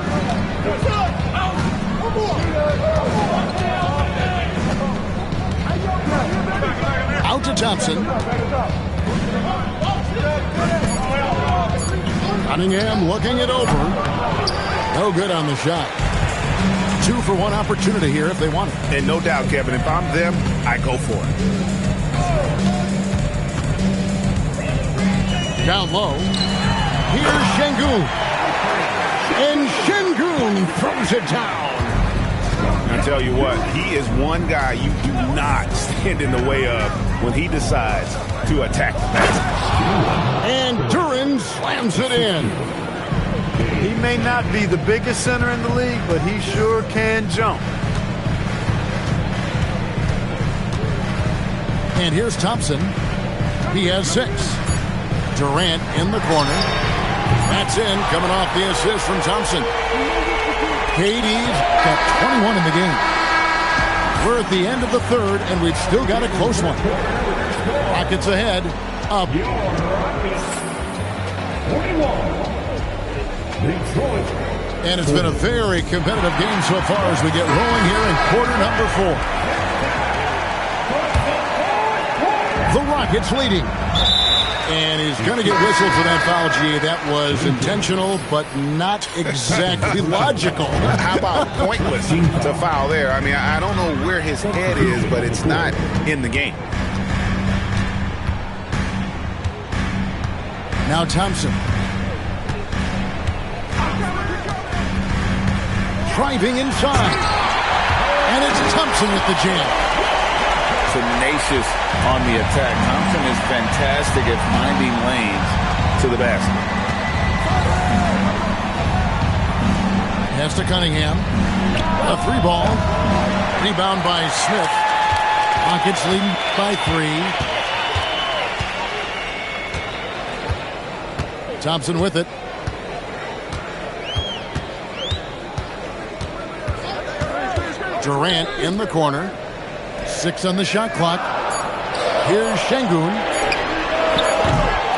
Out to Thompson. Cunningham looking it over. No good on the shot. 2 for 1 opportunity here if they want it. And no doubt, Kevin, if I'm them, I go for it. Down low. Here's Şengün. And Şengün throws it down. I tell you what, he is one guy you do not stand in the way of when he decides to attack the basket. And Duren slams it in. He may not be the biggest center in the league, but he sure can jump. And here's Thompson. He has 6. Durant in the corner. That's in, coming off the assist from Thompson. KD's got 21 in the game. We're at the end of the third, and we've still got a close one. Rockets ahead, up. And it's been a very competitive game so far as we get rolling here in quarter number 4. The Rockets leading. And he's going to get whistled for that foul, G. That was intentional, but not exactly logical. How about pointless to foul there? I mean, I don't know where his head is, but it's not in the game. Now Thompson. Driving inside. And it's Thompson with the jam. Tenacious on the attack. Thompson is fantastic at finding lanes to the basket. Pass to Cunningham. A 3-ball. Rebound by Smith. Rockets leading by 3. Thompson with it. Durant in the corner. 6 on the shot clock. Here's Şengün.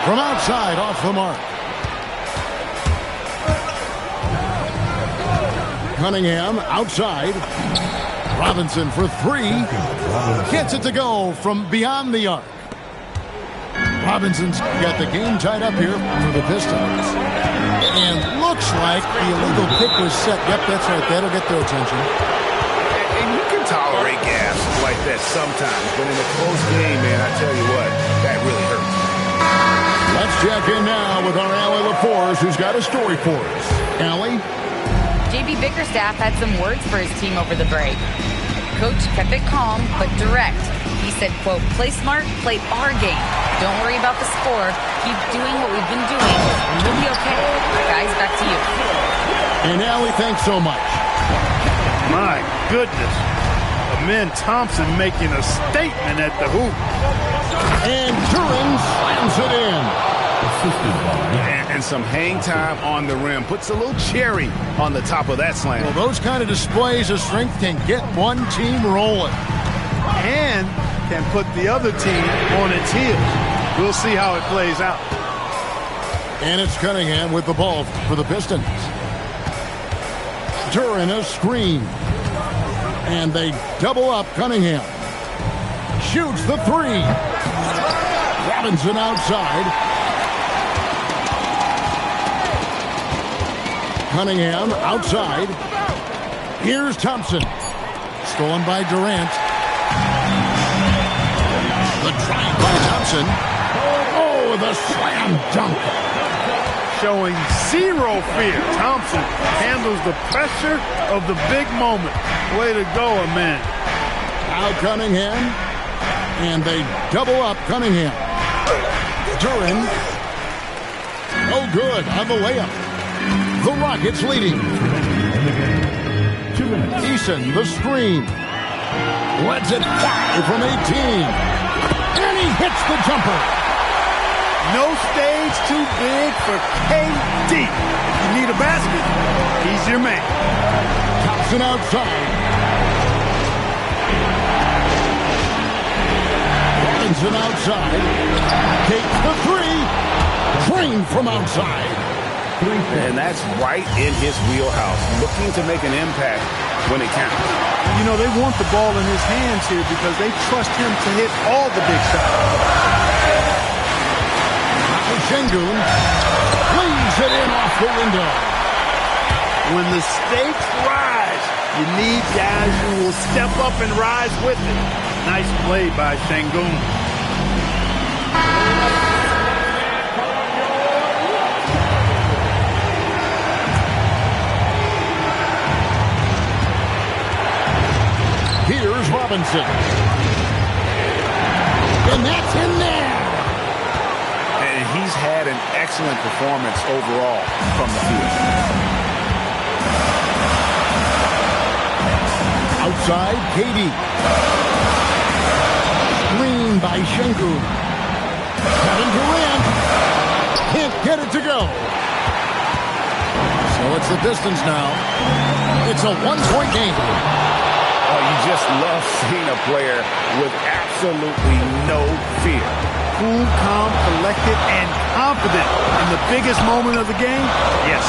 From outside, off the mark. Cunningham outside. Robinson for 3. Gets it to go from beyond the arc. Robinson's got the game tied up here for the Pistons. And looks like the illegal pick was set. Yep, that's right. That'll get their attention. And you can tolerate gas like that sometimes, but in a close game, man, I tell you what, that really hurts. Let's check in now with our Allie LaForce, who's got a story for us. Allie? JB Bickerstaff had some words for his team over the break. Coach kept it calm, but direct. He said, quote, play smart, play our game. Don't worry about the score. Keep doing what we've been doing, and we'll be okay. Guys, back to you. And Allie, thanks so much. My goodness. Amen Thompson making a statement at the hoop. And Duren slams it in. And some hang time on the rim. Puts a little cherry on the top of that slam. Well, those kind of displays of strength can get one team rolling. And can put the other team on its heels. We'll see how it plays out. And it's Cunningham with the ball for the Pistons. Duren a screen. And they double up Cunningham. Shoots the 3. Robinson outside. Cunningham outside. Here's Thompson. Stolen by Durant. The drive by Thompson. Oh, the slam dunk. Showing zero fear. Thompson handles the pressure of the big moment. Way to go, man. Now Cunningham. And they double up Cunningham. Duran. Oh, good on the layup. The Rockets leading. Eason, the screen. Lets it fly from 18. And he hits the jumper. No stage too big for KD. If you need a basket, he's your man. Thompson outside. Robinson outside. Takes the three. Drained from outside. And that's right in his wheelhouse. Looking to make an impact when it counts. You know, they want the ball in his hands here because they trust him to hit all the big shots. Sengun leaves it in off the window. When the stakes rise, you need guys who will step up and rise with it. Nice play by Sengun. Here's Robinson. And that's in there. And he's had an excellent performance overall from the field. Outside, KD. Screen by Sengun. Kevin Durant. Can't get it to go. So it's the distance now. It's a one-point game. Oh, you just love seeing a player with absolutely no fear. Cool, calm, collected, and confident in the biggest moment of the game? Yes.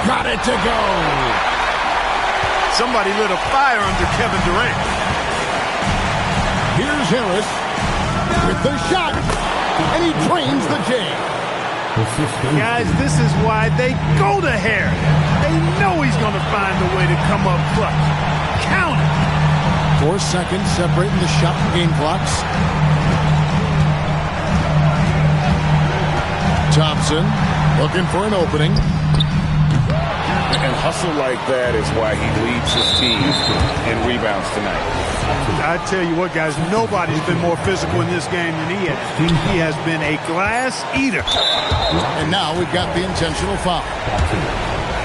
Got it to go. Somebody lit a fire under Kevin Durant. Here's Harris with the shot, and he drains the J. Guys, this is why they go to Harris. They know he's going to find a way to come up clutch. Count it. 4 seconds separating the shot and game clocks. Thompson looking for an opening. And hustle like that is why he leads his team in rebounds tonight. I tell you what, guys, nobody's been more physical in this game than he has. He has been a glass eater. And now we've got the intentional foul.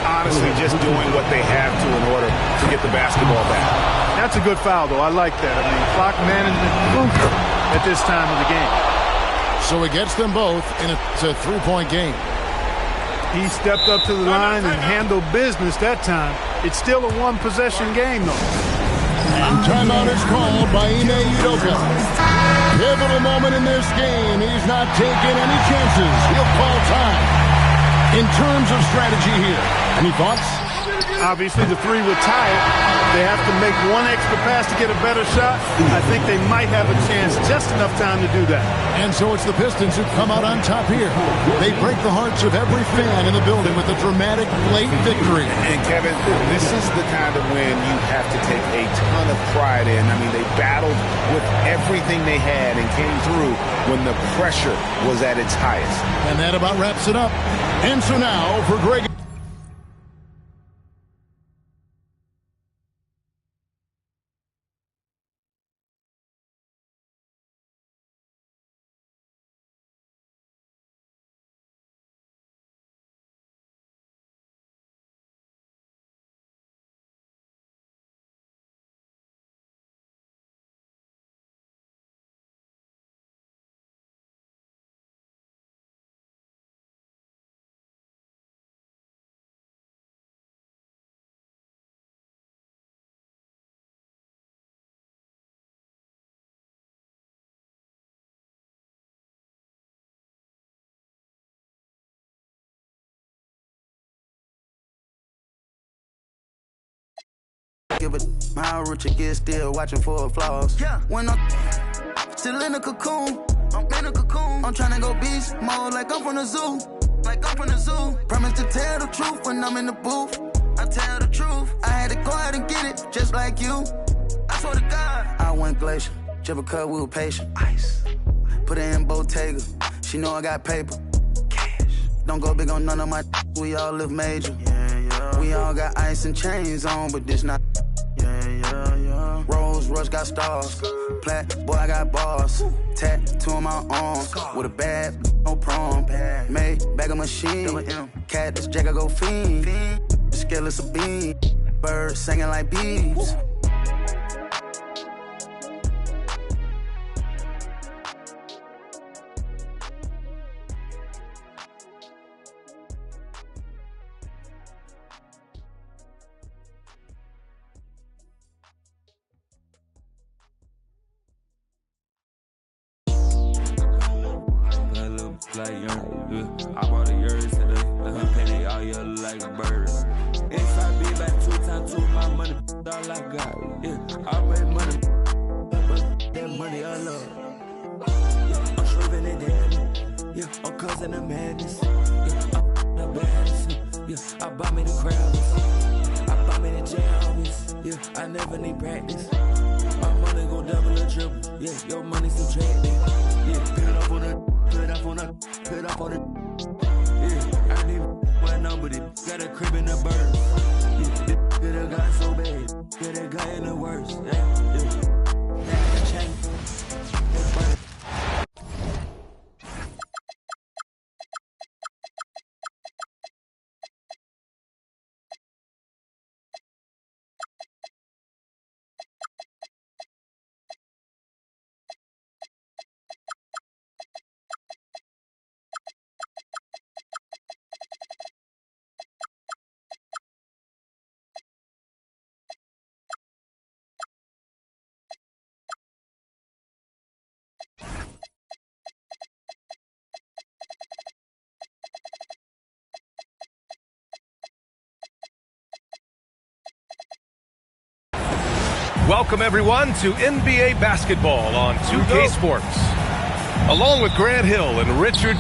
Honestly, just doing what they have to in order to get the basketball back. That's a good foul, though. I like that. I mean, clock management crucial at this time of the game. So it gets them both in a three-point game. He stepped up to the line and handled business that time. It's still a one-possession game, though. And timeout is called by Ime Udoka. Pivotal moment in this game. He's not taking any chances. He'll call time. In terms of strategy here, any thoughts? Obviously, the three would tie it. They have to make one extra pass to get a better shot. I think they might have a chance, just enough time to do that. And so it's the Pistons who come out on top here. They break the hearts of every fan in the building with a dramatic late victory. And Kevin, this is the kind of win you have to take a ton of pride in. I mean, they battled with everything they had and came through when the pressure was at its highest. And that about wraps it up. And so now for Greg. Give a how rich it gets, still watching for flaws. Yeah. When I'm still in a cocoon, I'm in a cocoon. I'm trying to go beast mode like I'm from the zoo. Like I'm from the zoo. Promise to tell the truth when I'm in the booth. I tell the truth. I had to go out and get it, just like you. I swear to God. I went glacier, Jibber cut, we were patient. Ice. Put it in Bottega. She know I got paper. Cash. Don't go big on none of my we all live major. Yeah. We all got ice and chains on, but this not. Rolls Royce got stars. Plat, boy, I got bars. Tattoo on my arm. With a bad, no prom. Made bag of machine. Cat, this jack, I go fiend. Skillets a bean. Birds singing like bees. Like young, I bought a yard today. Let her penny all year like a bird. Inside be back 2 times 2, my money, all I got. Yeah, I make money, but that money I love. Yeah, I'm shriving it down. Yeah, I'm causing the madness. Yeah, I'm the baddest. Yeah, I buy me the crowds. I buy me the jams. Yeah, I never need practice. My money go double or triple. Yeah, your money subtracted. Yeah, pick it up on the. Put up on it. Yeah, I need one number. Got a crib in the bird. Yeah, this could have got so bad. Yeah, that guy in the worst. Yeah. Change. Welcome, everyone, to NBA basketball on 2K Sports. Along with Grant Hill and Richard...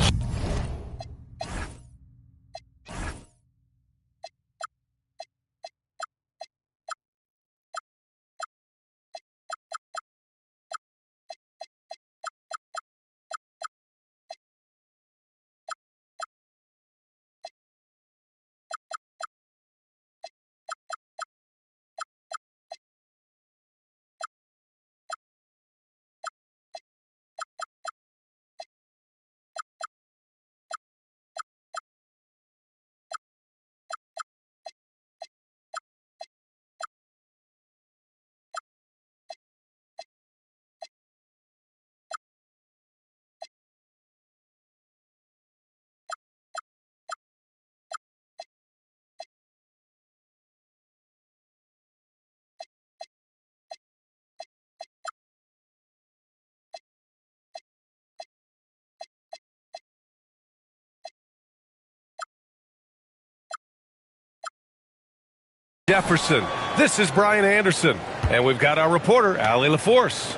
Jefferson. This is Brian Anderson, and we've got our reporter, Allie LaForce.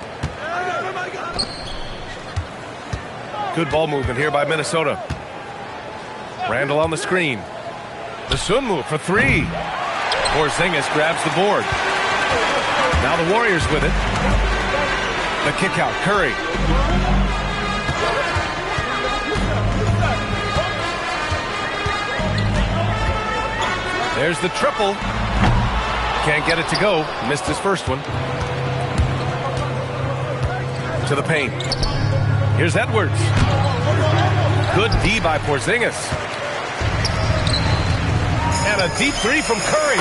Good ball movement here by Minnesota. Randall on the screen. The Sun move for 3. Porzingis grabs the board. Now the Warriors with it. The kick out, Curry. There's the triple. Can't get it to go. Missed his first one. To the paint. Here's Edwards. Good D by Porzingis. And a deep 3 from Curry.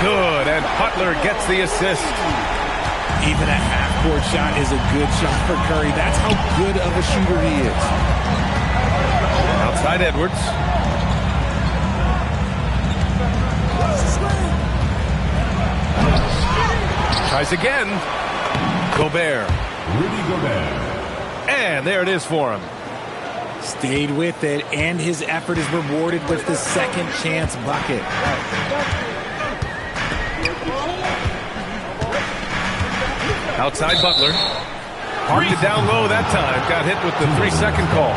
Good, and Butler gets the assist. Even a half-court shot is a good shot for Curry. That's how good of a shooter he is. Outside Edwards. Tries again. Gobert. Rudy Gobert. And there it is for him. Stayed with it, and his effort is rewarded with the second chance bucket. Outside Butler. Parked it down low that time. Got hit with the 3-second call.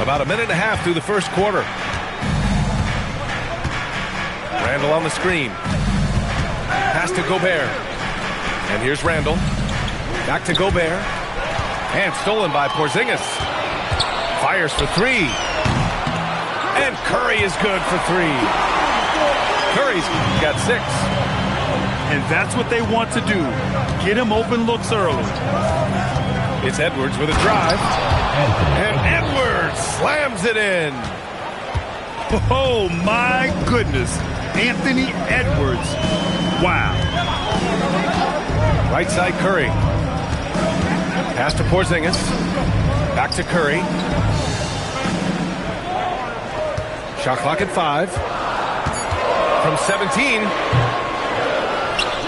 About a minute and a half through the first quarter. Randall on the screen. Pass to Gobert. And here's Randall. Back to Gobert. And stolen by Porzingis. Fires for three. And Curry is good for three. Curry's got 6. And that's what they want to do. Get him open looks early. It's Edwards with a drive. And Edwards slams it in. Oh, my goodness. Anthony Edwards. Wow. Right side Curry. Pass to Porzingis. Back to Curry. Shot clock at 5. From 17.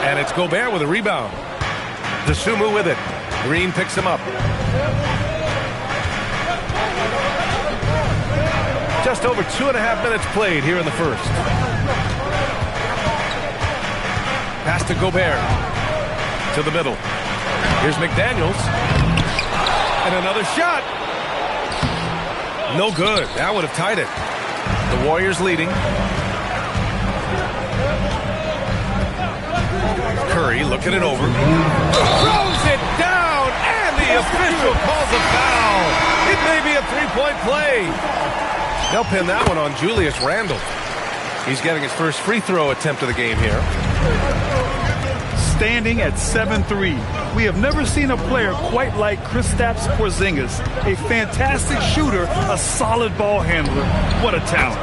And it's Gobert with a rebound. Dosunmu with it. Green picks him up. Just over 2.5 minutes played here in the first. Pass to Gobert. To the middle. Here's McDaniels. And another shot. No good. That would have tied it. The Warriors leading. Curry looking it over. Throws it down. And the official calls a foul. It may be a 3-point play. They'll pin that one on Julius Randle. He's getting his first free throw attempt of the game here. Standing at 7'3". We have never seen a player quite like Kristaps Porzingis. A fantastic shooter, a solid ball handler. What a talent.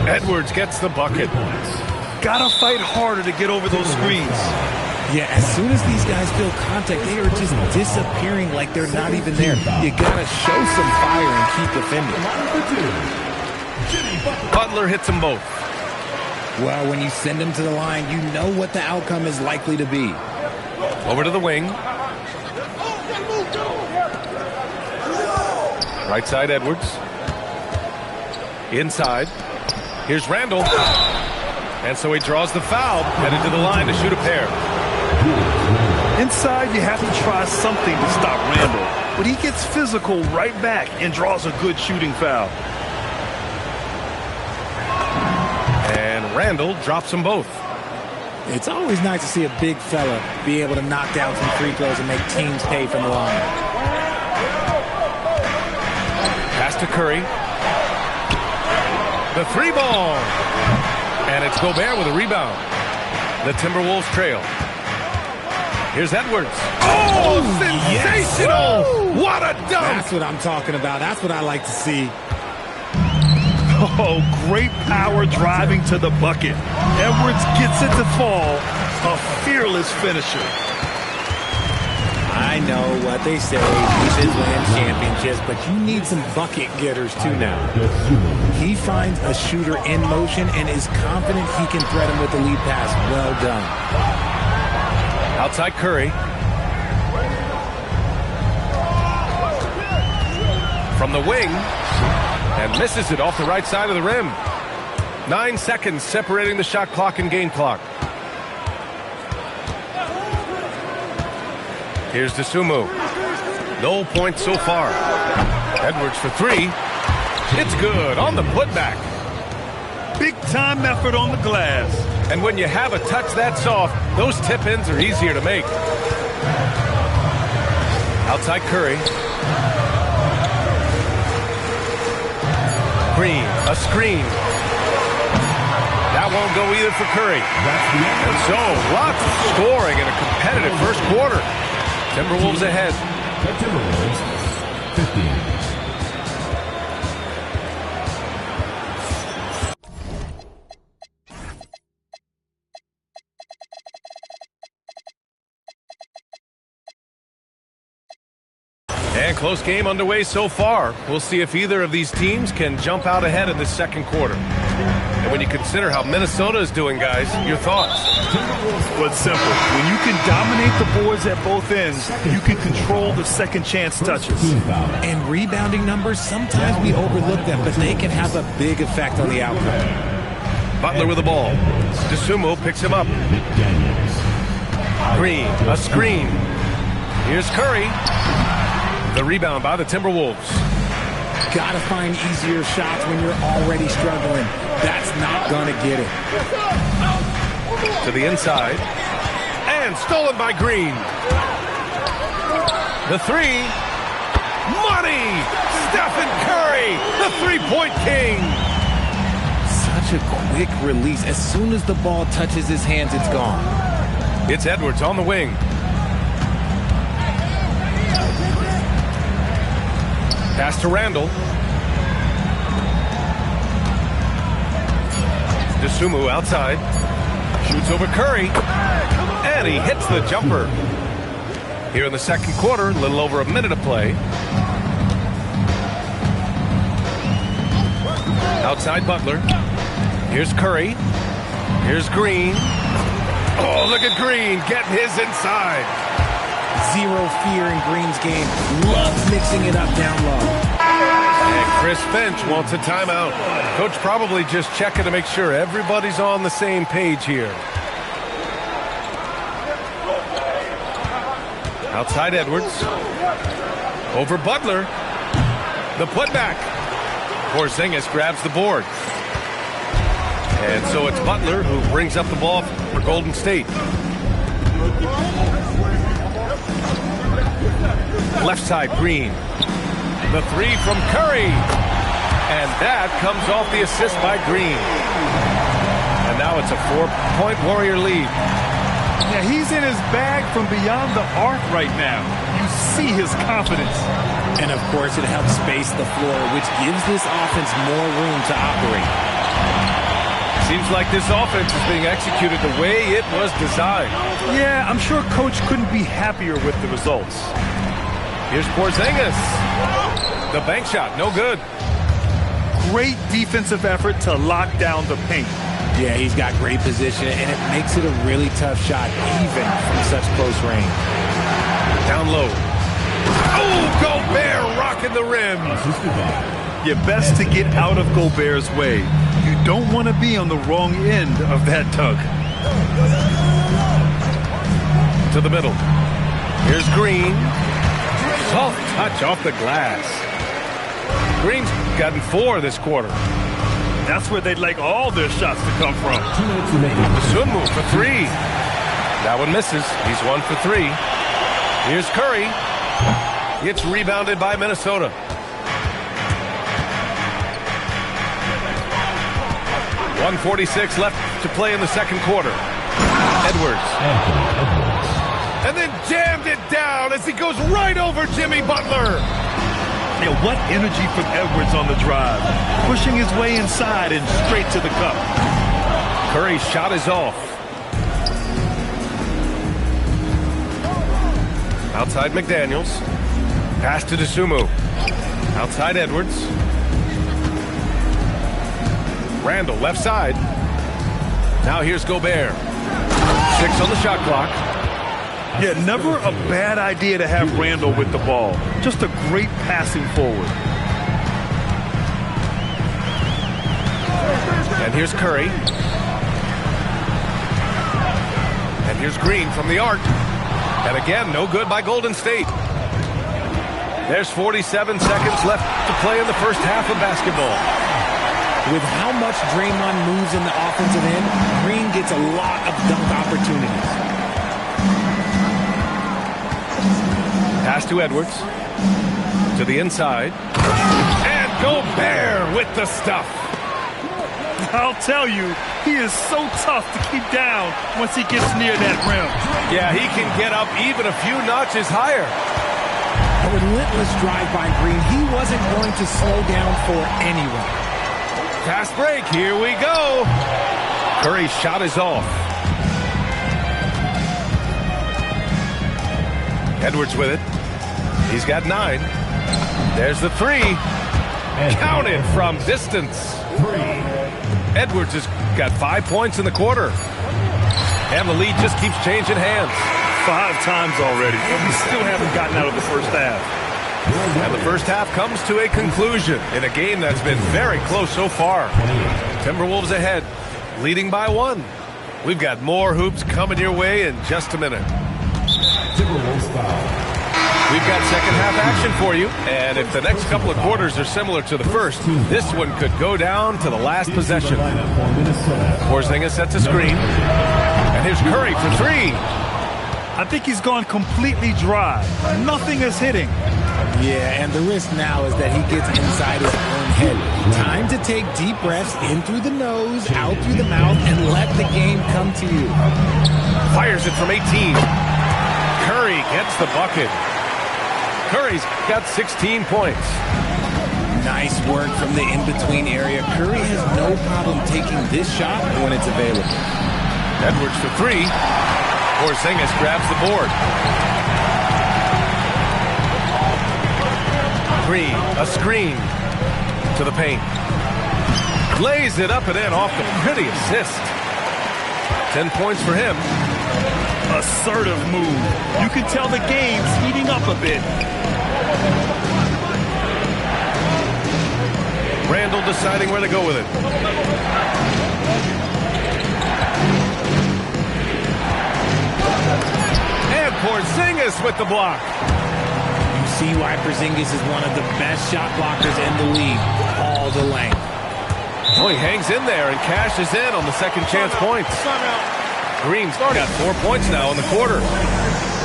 Edwards gets the bucket. Gotta fight harder to get over those screens. Yeah, as soon as these guys feel contact, they are just disappearing like they're not even there. You gotta show some fire and keep defending. Butler hits them both. Well, when you send them to the line, you know what the outcome is likely to be. Over to the wing. Right side Edwards. Inside. Here's Randle. And so he draws the foul, headed to the line to shoot a pair. Inside, you have to try something to stop Randle. But he gets physical right back and draws a good shooting foul. And Randle drops them both. It's always nice to see a big fella be able to knock down some free throws and make teams pay from the line. Pass to Curry. The 3-ball. And it's Gobert with a rebound. The Timberwolves trail. Here's Edwards. Oh, sensational! Yes. What a dunk! That's what I'm talking about. That's what I like to see. Oh, great power driving to the bucket. Edwards gets it to fall. A fearless finisher. I know what they say, defense wins championships, but you need some bucket getters too now. He finds a shooter in motion and is confident he can thread him with the lead pass. Well done. Outside Curry. From the wing. And misses it off the right side of the rim. 9 seconds separating the shot clock and game clock. Here's Dosunmu. No points so far. Edwards for 3. It's good on the putback. Big time effort on the glass. And when you have a touch that soft, those tip-ins are easier to make. Outside Curry. Green, a screen. That won't go either for Curry. And so, lots of scoring in a competitive first quarter. Timberwolves ahead. The Timberwolves, 15. And close game underway so far. We'll see if either of these teams can jump out ahead in this second quarter. And when you consider how Minnesota is doing, guys, your thoughts? Well, it's simple. When you can dominate the boards at both ends, you can control the second chance touches. And rebounding numbers, sometimes we overlook them, but they can have a big effect on the outcome. Butler with the ball. Dosunmu picks him up. Green, a screen. Here's Curry. The rebound by the Timberwolves. Gotta find easier shots when you're already struggling. That's not gonna get it. To the inside. And stolen by Green. The 3. Money! Stephen Curry, the three-point king. Such a quick release. As soon as the ball touches his hands, it's gone. It's Edwards on the wing. Pass to Randall. Dosunmu outside. Shoots over Curry. And he hits the jumper. Here in the second quarter, a little over a minute of play. Outside Butler. Here's Curry. Here's Green. Oh, look at Green getting his inside. Zero fear in Green's game. Loves mixing it up down low. And Chris Finch wants a timeout. Coach probably just checking to make sure everybody's on the same page here. Outside Edwards. Over Butler. The putback. Porzingis grabs the board. And so it's Butler who brings up the ball for Golden State. Left side, Green. The three from Curry. And that comes off the assist by Green. And now it's a 4-point Warrior lead. Yeah, he's in his bag from beyond the arc right now. You see his confidence. And of course, it helps space the floor, which gives this offense more room to operate. Seems like this offense is being executed the way it was designed. Yeah, I'm sure Coach couldn't be happier with the results. Here's Porzingis. The bank shot, no good. Great defensive effort to lock down the paint. Yeah, he's got great position, and it makes it a really tough shot, even from such close range. Down low. Oh, Gobert rocking the rim. You're best to get out of Gobert's way. You don't want to be on the wrong end of that tug. To the middle. Here's Green. Soft touch off the glass. Green's gotten 4 this quarter. That's where they'd like all their shots to come from. Dosunmu for 3. That one misses. He's 1 for 3. Here's Curry. Gets rebounded by Minnesota. .146 left to play in the second quarter. Edwards. And then jammed it down as he goes right over Jimmy Butler. Yeah, what energy from Edwards on the drive. Pushing his way inside and straight to the cup. Curry's shot is off. Outside McDaniels. Pass to Dosunmu. Outside Edwards. Randall left side. Now here's Gobert. 6 on the shot clock. Yeah, never a bad idea to have Randall with the ball. Just a great passing forward. And here's Curry. And here's Green from the arc. And again, no good by Golden State. There's 47 seconds left to play in the first half of basketball. With how much Draymond moves in the offensive end, Green gets a lot of dunk opportunities. Pass to Edwards. To the inside. And Gobert with the stuff. I'll tell you, he is so tough to keep down once he gets near that rim. Yeah, he can get up even a few notches higher. A relentless drive by Green. He wasn't going to slow down for anyone. Fast break, here we go. Curry's shot is off. Edwards with it. He's got 9. There's the 3. Counted from distance. Edwards has got 5 points in the quarter. And the lead just keeps changing hands. 5 times already. And we still haven't gotten out of the first half. And the first half comes to a conclusion in a game that's been very close so far. Timberwolves ahead, leading by 1. We've got more hoops coming your way in just a minute. We've got second half action for you, and if the next couple of quarters are similar to the first, this one could go down to the last possession. Porzingis sets a screen, and here's Curry for 3. I think he's gone completely dry. Nothing is hitting. Yeah, and the risk now is that he gets inside his own head. Time to take deep breaths in through the nose, out through the mouth, and let the game come to you. Fires it from 18. Curry gets the bucket. Curry's got 16 points. Nice work from the in-between area. Curry has no problem taking this shot when it's available. Edwards for three. Porzingis grabs the board. Green, a screen to the paint. Lays it up and in off the pretty assist. 10 points for him. Assertive move. You can tell the game's heating up a bit. Randall deciding where to go with it. And Porzingis with the block. You see why Porzingis is one of the best shot blockers in the league. All the length. Oh, he hangs in there and cashes in on the second chance points. Green's got 4 points now in the quarter.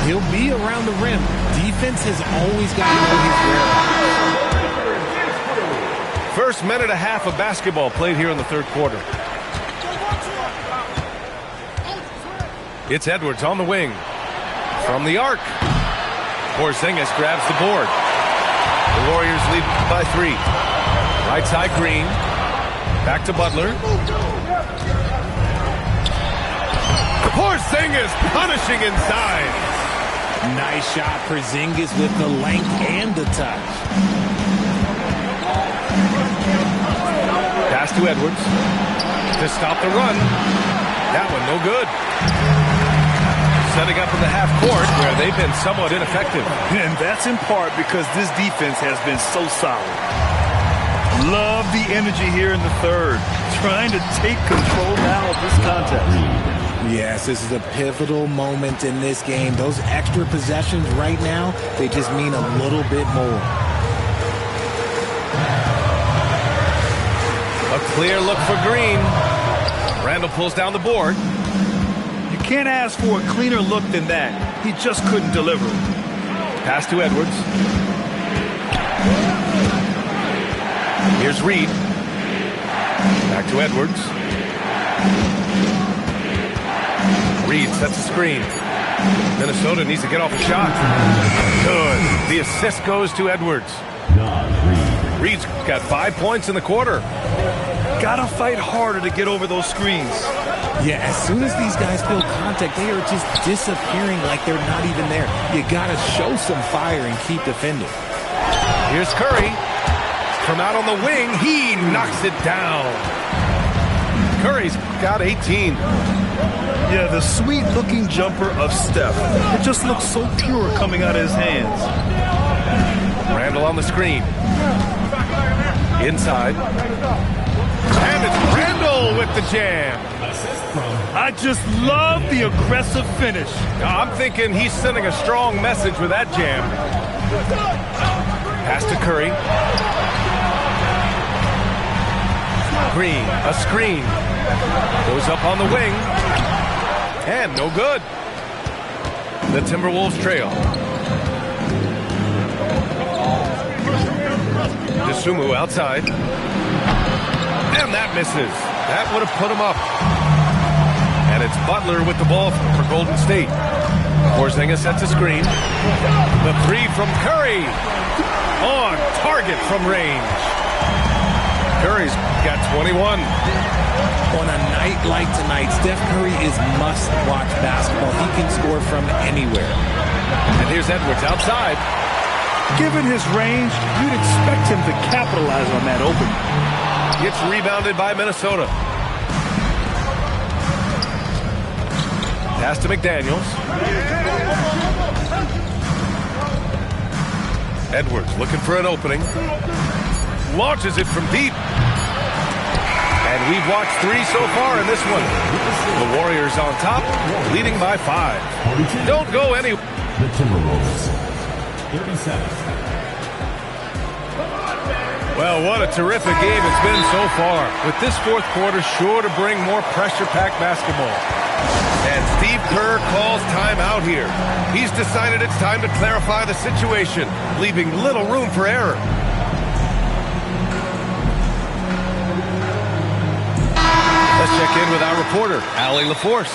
He'll be around the rim. Defense has always got to know his whereabouts. First minute and a half of basketball played here in the third quarter. It's Edwards on the wing. From the arc. Porzingis grabs the board. The Warriors lead by 3. Right side Green. Back to Butler. Porzingis punishing inside. Nice shot, Porzingis with the length and the touch. Pass to Edwards to stop the run. That one no good. Setting up in the half court where they've been somewhat ineffective. And that's in part because this defense has been so solid. Love the energy here in the third. Trying to take control now of this contest. Yes, this is a pivotal moment in this game. Those extra possessions right now, they just mean a little bit more. A clear look for Green. Randall pulls down the board. You can't ask for a cleaner look than that. He just couldn't deliver. Pass to Edwards. Here's Reed. Back to Edwards. Reed sets a screen. Minnesota needs to get off a shot. Good. The assist goes to Edwards. Reed's got 5 points in the quarter. Gotta fight harder to get over those screens. Yeah, as soon as these guys feel contact, they are just disappearing like they're not even there. You gotta show some fire and keep defending. Here's Curry. From out on the wing, he knocks it down. Curry's got 18. Yeah, the sweet-looking jumper of Steph. It just looks so pure coming out of his hands. Randall on the screen. Inside. And it's Randall with the jam. I just love the aggressive finish. I'm thinking he's sending a strong message with that jam. Pass to Curry. Green, a screen. Goes up on the wing. And no good. The Timberwolves trail. DeSumo outside. And that misses. That would have put him up. And it's Butler with the ball for Golden State. Porzingis sets a screen. The three from Curry. On target from range. Curry's got 21. On a night like tonight, Steph Curry is must-watch basketball. He can score from anywhere. And here's Edwards outside. Given his range, you'd expect him to capitalize on that opening. Gets rebounded by Minnesota. Pass to McDaniels. Edwards looking for an opening. Launches it from deep. And we've watched 3 so far in this one. The Warriors on top, leading by 5. Don't go anywhere. The Timberwolves. 37. Well, what a terrific game it's been so far. With this fourth quarter sure to bring more pressure-packed basketball. And Steve Kerr calls timeout here. He's decided it's time to clarify the situation, leaving little room for error. Let's check in with our reporter, Allie LaForce.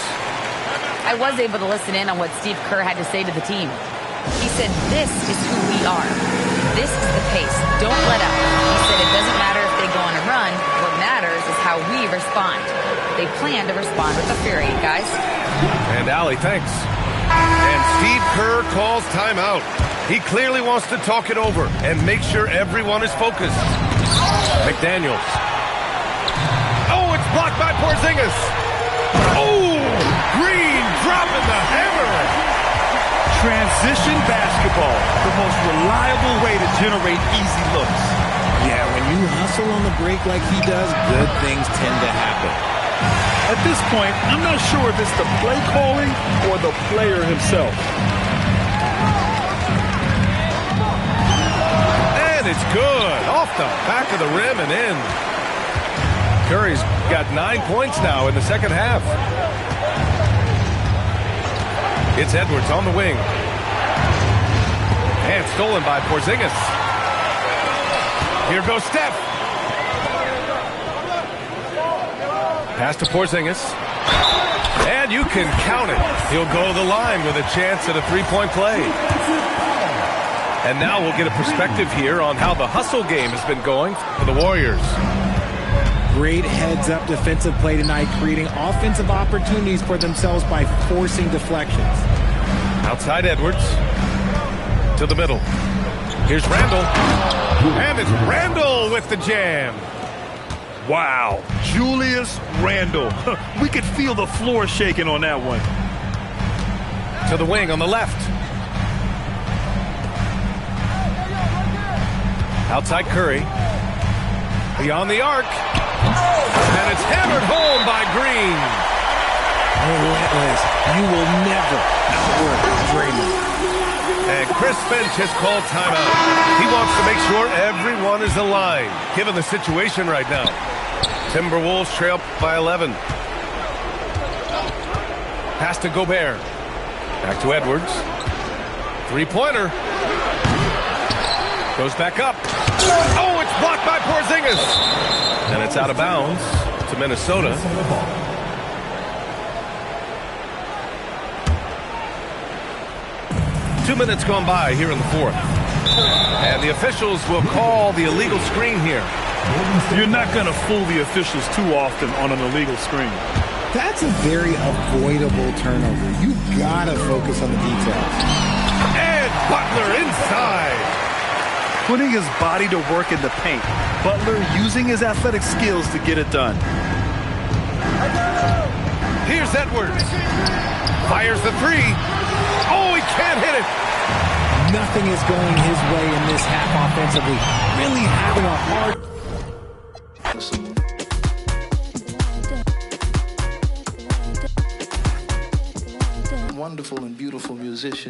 I was able to listen in on what Steve Kerr had to say to the team. He said, this is who we are. This is the pace. Don't let up. He said it doesn't matter if they go on a run. What matters is how we respond. They plan to respond with a fury, guys. And Allie, thanks. And Steve Kerr calls timeout. He clearly wants to talk it over and make sure everyone is focused. McDaniels. Oh, it's blocked by Porzingis. Oh, Green dropping the hammer. Transition basketball, the most reliable way to generate easy looks. Yeah, when you hustle on the break like he does, good things tend to happen. At this point, I'm not sure if it's the play calling or the player himself. And it's good. Off the back of the rim and in. Curry's got 9 points now in the second half. It's Edwards on the wing. And stolen by Porzingis. Here goes Steph. Pass to Porzingis. And you can count it. He'll go to the line with a chance at a three-point play. And now we'll get a perspective here on how the hustle game has been going for the Warriors. Great heads-up defensive play tonight, creating offensive opportunities for themselves by forcing deflections. Outside Edwards. To the middle. Here's Randall. And it's Randall with the jam. Wow, Julius Randle. We could feel the floor shaking on that one. To the wing on the left. Outside Curry. Beyond the arc. And it's hammered home by Green. Relentless. You will never outwork Draymond. And Chris Finch has called timeout. He wants to make sure everyone is aligned, given the situation right now. Timberwolves trail by 11. Pass to Gobert. Back to Edwards. Three-pointer. Goes back up. Oh, it's blocked by Porzingis. And it's out of bounds to Minnesota. Two minutes gone by here in the fourth. And the officials will call the illegal screen here. You're not going to fool the officials too often on an illegal screen. That's a very avoidable turnover. You gotta focus on the details. And Butler inside. Putting his body to work in the paint. Butler using his athletic skills to get it done. Here's Edwards. Fires the three. Oh, he can't hit it. Nothing is going his way in this half offensively. Really having a hard... Wonderful and beautiful musician.